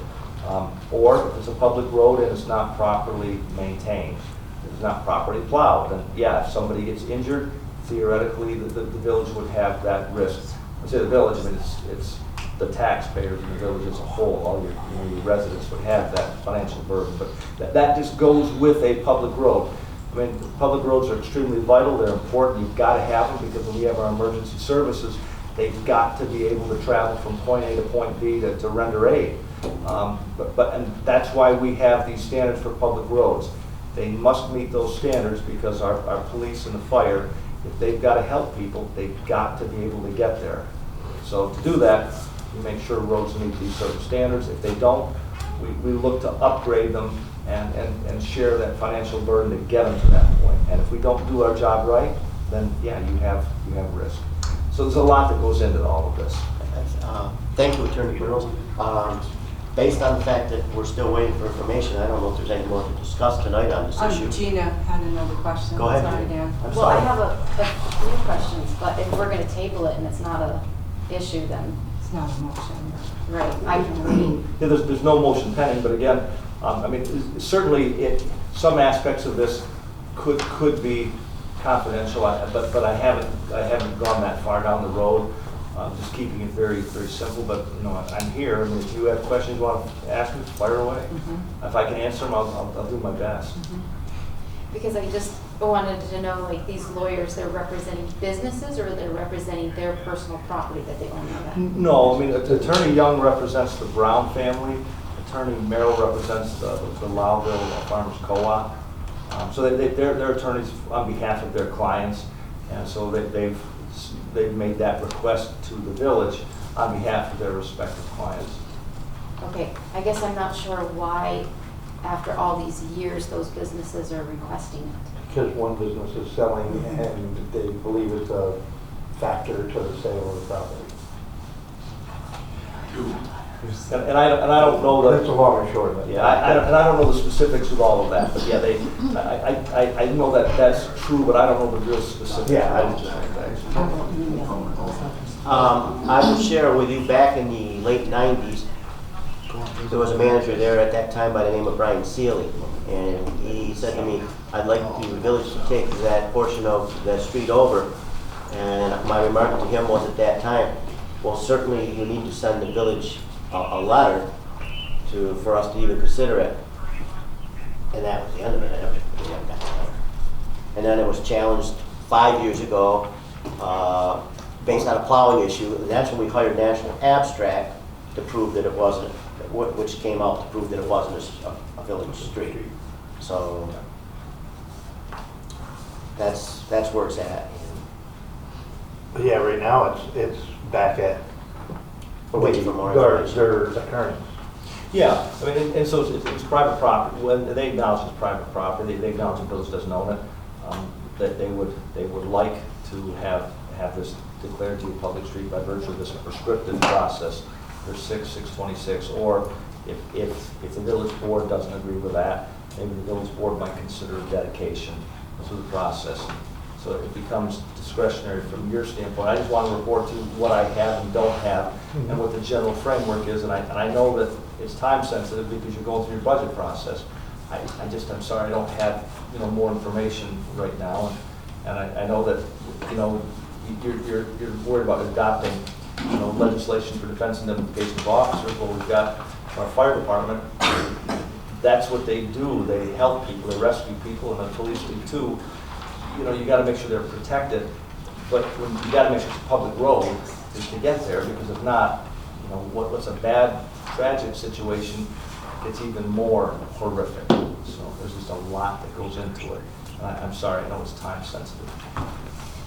Or if it's a public road and it's not properly maintained, if it's not properly plowed, then yeah, if somebody gets injured, theoretically the village would have that risk. I say the village, I mean it's the taxpayers in the village as a whole. All your residents would have that financial burden, but that just goes with a public road. I mean, public roads are extremely vital. They're important. You've got to have them, because when we have our emergency services, they've got to be able to travel from point A to point B to render aid. And that's why we have these standards for public roads. They must meet those standards, because our police and the fire, if they've got to help people, they've got to be able to get there. So to do that, we make sure roads meet these certain standards. If they don't, we look to upgrade them and share that financial burden to get them to that point. And if we don't do our job right, then yeah, you have risk. So there's a lot that goes into all of this. Thank you, Attorney Burrows. Based on the fact that we're still waiting for information, I don't know if there's any more to discuss tonight on this issue. Gina had another question. Go ahead. Sorry, Dan. I'm Well, I sorry. have a few questions, but if we're going to table it and it's not a issue, then, It's not a motion. right, I can read. Yeah, there's no motion pending, but again, I mean, certainly some aspects of this could be confidential, but I haven't gone that far down the road. just keeping it very, very simple, but, you know, I'm here, and if you have questions you want to ask me, fire away. If I can answer them, I'll do my best. Because I just wanted to know, like, these lawyers, they're representing businesses or they're representing their personal property that they own on that? No, I mean, Attorney Young represents the Brown family, Attorney Merrill represents the Lowville Farmers Co-op. So they're attorneys on behalf of their clients, and so they've made that request to the village on behalf of their respective clients. Okay, I guess I'm not sure why, after all these years, those businesses are requesting it. Because one business is selling and they believe it's a factor to the sale of the property. And I don't know That's a long and short of it. Yeah, I don't know the specifics of all of that, but yeah, I know that that's true, but I don't know the real specifics. Yeah, I of understand. I will share with you, back in the late 90s, there was a manager there at that time by the name of Brian Seeley, and he said to me, I'd like the village to take that portion of that street over. And my remark to him was at that time, well, certainly you need to send the village a letter for us to even consider it. And that was the end of it. We never got the letter. And then it was challenged 5 years ago based on a plowing issue, and that's when we hired National Abstract to prove that it wasn't, which came out to prove that it wasn't a village street. So that's where it's at. But yeah, right now it's back at We're waiting for more their information. attorneys. Yeah, I mean, and so it's private property. When they acknowledge it's private property, they acknowledge the village doesn't own it. That they would like to have this declared to be a public street by virtue of this prescriptive process for 626, or if the village board doesn't agree with that, maybe the village board might consider a dedication to the process. So it becomes discretionary from your standpoint. I just want to report to you what I have and don't have, and what the general framework is, and I know that it's time sensitive because you're going through your budget process. I'm sorry, I don't have, more information right now, and I know that, you're worried about adopting, legislation for defense and indemnification of officers. Well, we've got our fire department. That's what they do. They help people, they rescue people, and the police do too. You got to make sure they're protected, but you got to make sure it's a public road to get there, because if not, what's a bad, tragic situation gets even more horrific. So there's just a lot that goes into it. I'm sorry, I know it's time sensitive.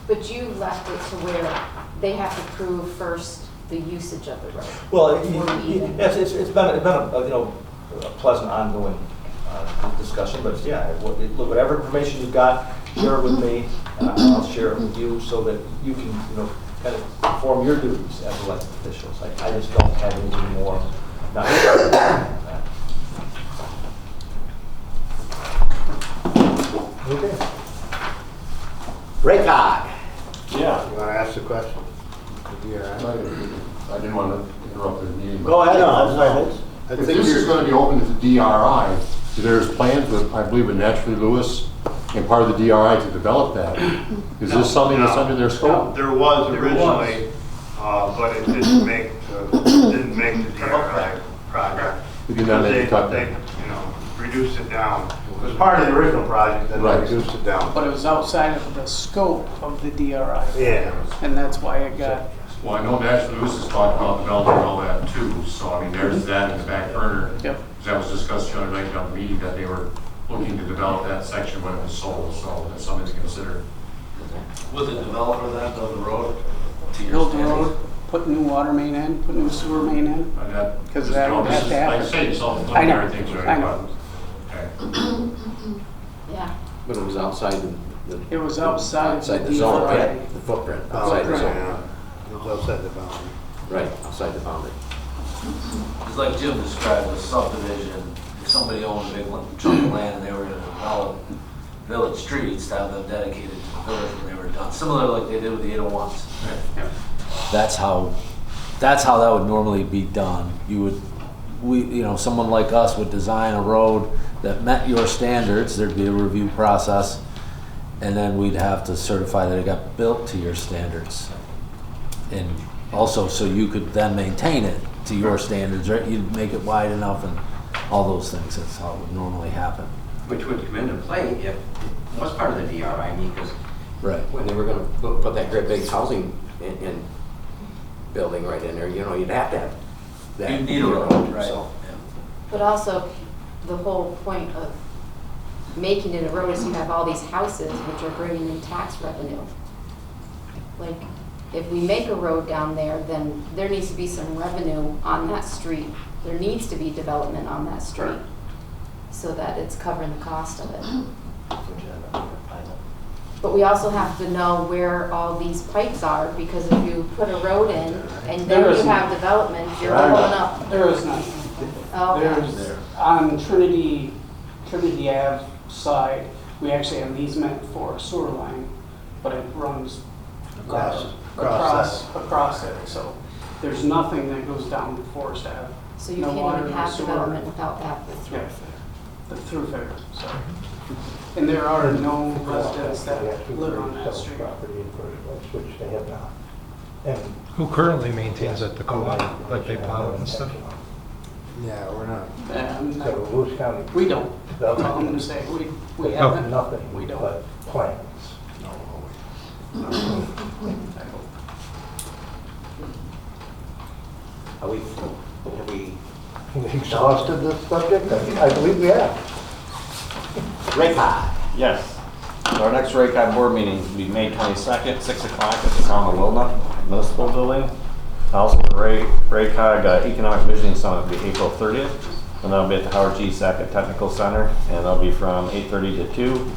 But you left it to where they have to prove first the usage of the road. Well, yes, it's been a pleasant ongoing discussion, but yeah, look, whatever information you've got, share it with me, and I'll share it with you so that you can, kind of perform your duties as elected officials. I just don't have anything more. Not Okay. Ray Cog. Yeah. You want to ask the question? I didn't want to interrupt the meeting. Go ahead. If this is going to be open to the DRI, there's plans with, I believe, with Naturally Lewis and part of the DRI to develop that. Is this something that's under their scope? There was originally, but it didn't make the DRI project. We did not make the cut. They reduced it down. It was part of the original project, then they reduced it down. But it was outside of the scope of the DRI. Yeah. And that's why it got, Well, I know Naturally Lewis has talked about developing all that too, so I mean, there's that in the back burner. Yep. Because that was discussed the other night down the meeting, that they were looking to develop that section when it was sold, so that's something to consider. Would the developer then build the road to your built the standards? road, put new water main in, put new sewer main in. And that, 'Cause just, that would this have is, to happen. like I say, some I know, preliminary things are I know. okay. Yeah. But it was outside the. It was outside the zone, DRI. right? The footprint, outside the Footprint. zone. It was outside the boundary. Right, outside the boundary. It's like Jim described a subdivision. If somebody owned a big chunk of land and they were gonna develop village streets, to have them dedicated to the village when they were done, similar like they did with the 801s. That's how that would normally be done. Someone like us would design a road that met your standards. There'd be a review process, and then we'd have to certify that it got built to your standards. And also, so you could then maintain it to your standards, right? You'd make it wide enough and all those things. That's how it would normally happen. Which would come into play if it was part of the DRI, I mean, because Right. when they were gonna put that great big housing in building right in there, you know, you'd have to have that. You need a road, right? So, But also, the whole point of making it a road is you have all these houses which are bringing in tax revenue. Like, if we make a road down there, then there needs to be some revenue on that street. There needs to be development on that street so that it's covering the cost of it. But we also have to know where all these pipes are, because if you put a road in and then you have development, you're pulling up. There is none. Oh, There's, on Trinity Ave side, we actually have an easement for a sewer line, but it runs across it. So there's nothing that goes down to Forest Ave. so you No can't water, even no have sewer. development without that. Yeah, the throughfare, so. And there are no residents that live on that street. Property in first place, which they have not. And Who currently maintains it, the co-op, like they plow it and stuff? yeah, we're not. And So Lewis County. we don't, that's all I'm gonna say, we haven't. Nothing, We don't. but plans. Have we, Exhausted this subject? I believe we have. Ray Cog. Yes. So our next RACOG board meeting will be May 22nd, 6 o'clock at the town of Wilna Municipal Building. Also, the RACOG Economic Visioning Summit will be April 30th, and that'll be at the Howard G. Sackett Technical Center, and that'll be from 8:30 to 2.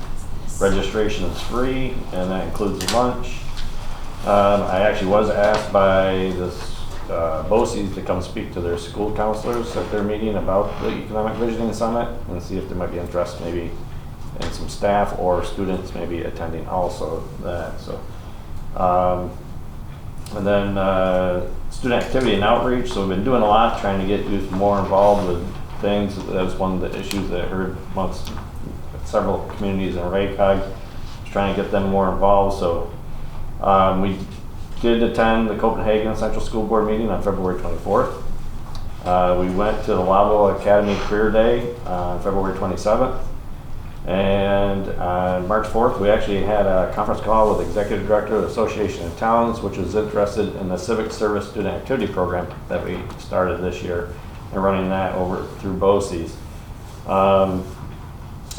Registration is free, and that includes lunch. I actually was asked by this BOCES to come speak to their school counselors at their meeting about the Economic Visioning Summit and see if there might be interest maybe in some staff or students maybe attending also that. So, and then student activity and outreach. So we've been doing a lot, trying to get youth more involved with things. That was one of the issues that I heard amongst several communities in RACOG, trying to get them more involved. So we did attend the Copenhagen Central School Board meeting on February 24th. We went to the Lowville Academy Career Day on February 27th. And on March 4th, we actually had a conference call with the Executive Director of the Association of Towns, which was interested in the Civic Service Student Activity Program that we started this year and running that over through BOCES.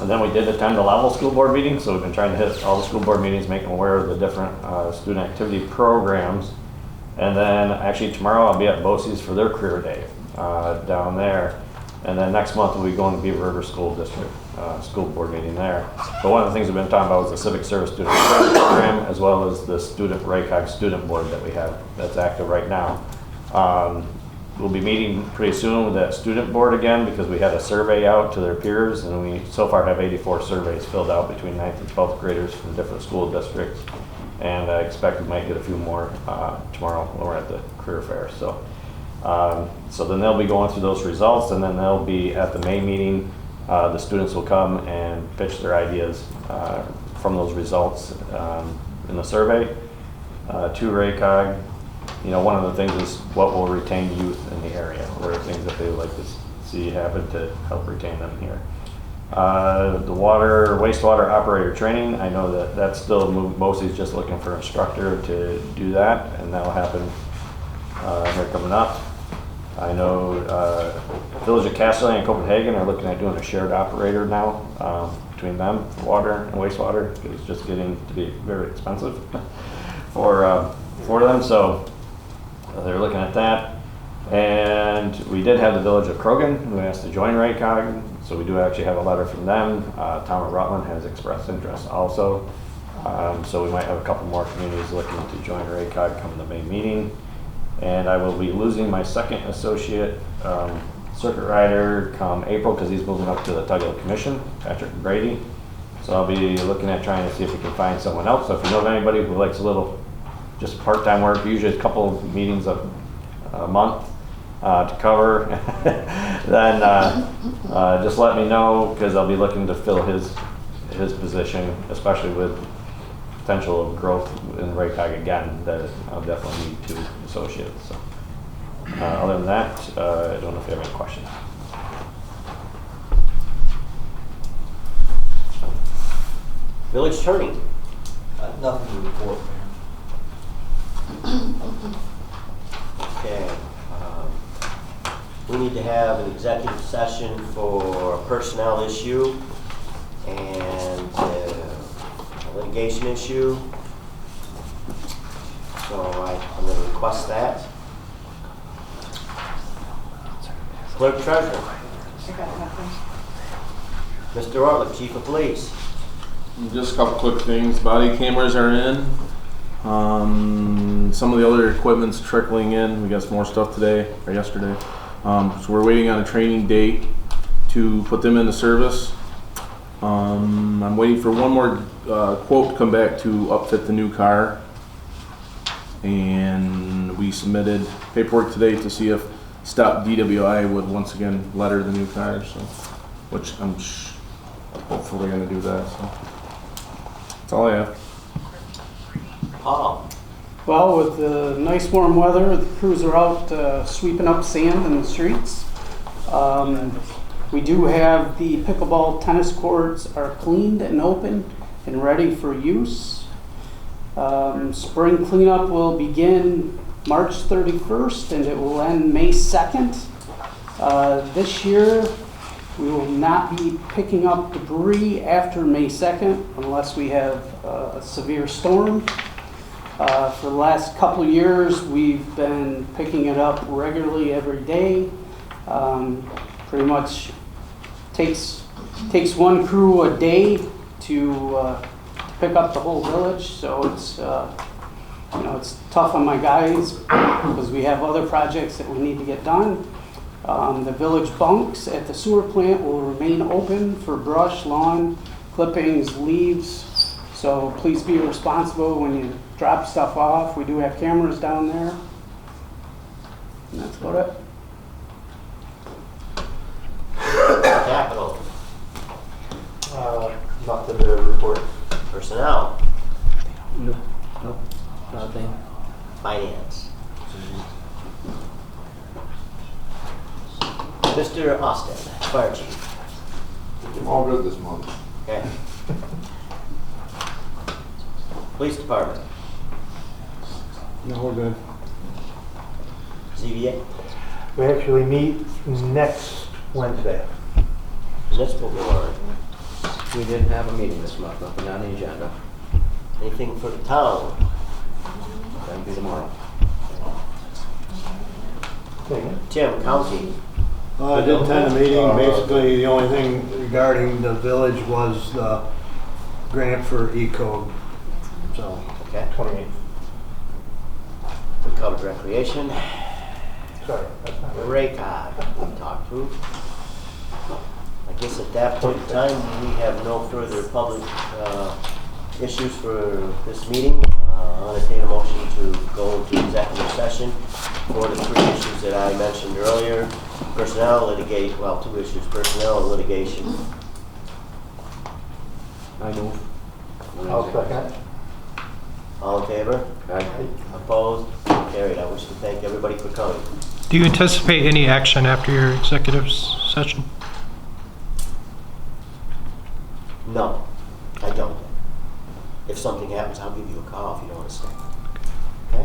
And then we did attend the Lowville School Board meeting, so we've been trying to hit all the school board meetings, make them aware of the different student activity programs. And then actually tomorrow I'll be at BOCES for their career day down there. And then next month we'll be going to Beaver River School District school board meeting there. But one of the things we've been talking about was the Civic Service Student Activity Program, as well as the student RACOG student board that we have that's active right now. We'll be meeting pretty soon with that student board again because we had a survey out to their peers, and we so far have 84 surveys filled out between 9th and 12th graders from different school districts. And I expect we might get a few more tomorrow when we're at the career fair. So, so then they'll be going through those results, and then they'll be at the May meeting. The students will come and pitch their ideas from those results in the survey to RACOG. You know, one of the things is what will retain youth in the area, or things that they would like to see happen to help retain them here. The wastewater operator training, I know that that's still mostly just looking for an instructor to do that, and that'll happen here coming up. I know Village of Castellan and Copenhagen are looking at doing a shared operator now between them for water and wastewater, because it's just getting to be very expensive for them. So they're looking at that. And we did have the Village of Krogan who asked to join RACOG, so we do actually have a letter from them. Town of Rutland has expressed interest also. So we might have a couple more communities looking to join RACOG come the May meeting. And I will be losing my second associate circuit rider come April because he's moving up to the Tughill Commission, Patrick Brady. So I'll be looking at trying to see if we can find someone else. So if you know of anybody who likes a little just part-time work, usually a couple of meetings a month to cover, then just let me know, because I'll be looking to fill his position, especially with potential of growth in Raycog again, that I'll definitely need two associates. So, other than that, I don't know if you have any questions. Village attorney. Nothing to report, Mayor. Okay. We need to have an executive session for a personnel issue and a litigation issue. So I'm going to request that. Clerk Treasurer. I got nothing. Mr. Orlick, Chief of Police. Just a couple quick things. Body cameras are in. Some of the other equipment's trickling in. We got some more stuff today or yesterday. So we're waiting on a training date to put them into service. I'm waiting for one more quote to come back to upfit the new car. And we submitted paperwork today to see if Stop DWI would once again letter the new car. So, which I'm hopefully going to do that. So that's all I have. Paul. Well, with the nice warm weather, the crews are out sweeping up sand in the streets. We do have the pickleball tennis courts are cleaned and open and ready for use. Spring cleanup will begin March 31st and it will end May 2nd. This year, we will not be picking up debris after May 2nd unless we have a severe storm. For the last couple of years, we've been picking it up regularly every day. Pretty much takes one crew a day to pick up the whole village. So it's it's tough on my guys because we have other projects that we need to get done. The village bunks at the sewer plant will remain open for brush, lawn, clippings, leaves. So please be responsible when you drop stuff off. We do have cameras down there. And that's about it. Capital. Nothing to report. Personnel. No, nothing. Finance. Mr. Austin, Fire Chief. I'm all good this month. Okay. Police Department. No, we're good. ZBA. We actually meet next Wednesday. Municipal Board. We didn't have a meeting this month, nothing on the agenda. Anything for the town? That'll be tomorrow. Tim, County. I did attend the meeting. Basically, the only thing regarding the village was the grant for E-code. So, Okay. 28th. We covered recreation. Sorry, that's not right. Raycog, we talked through. I guess at that point in time, we have no further public issues for this meeting. I'll entertain a motion to go into executive session for the three issues that I mentioned earlier. Personnel, litigation, well, two issues, personnel and litigation. I move. I'll second. All in favor? Aye. Opposed? Carried. I wish to thank everybody for coming. Do you anticipate any action after your executive session? No, I don't. If something happens, I'll give you a call if you don't.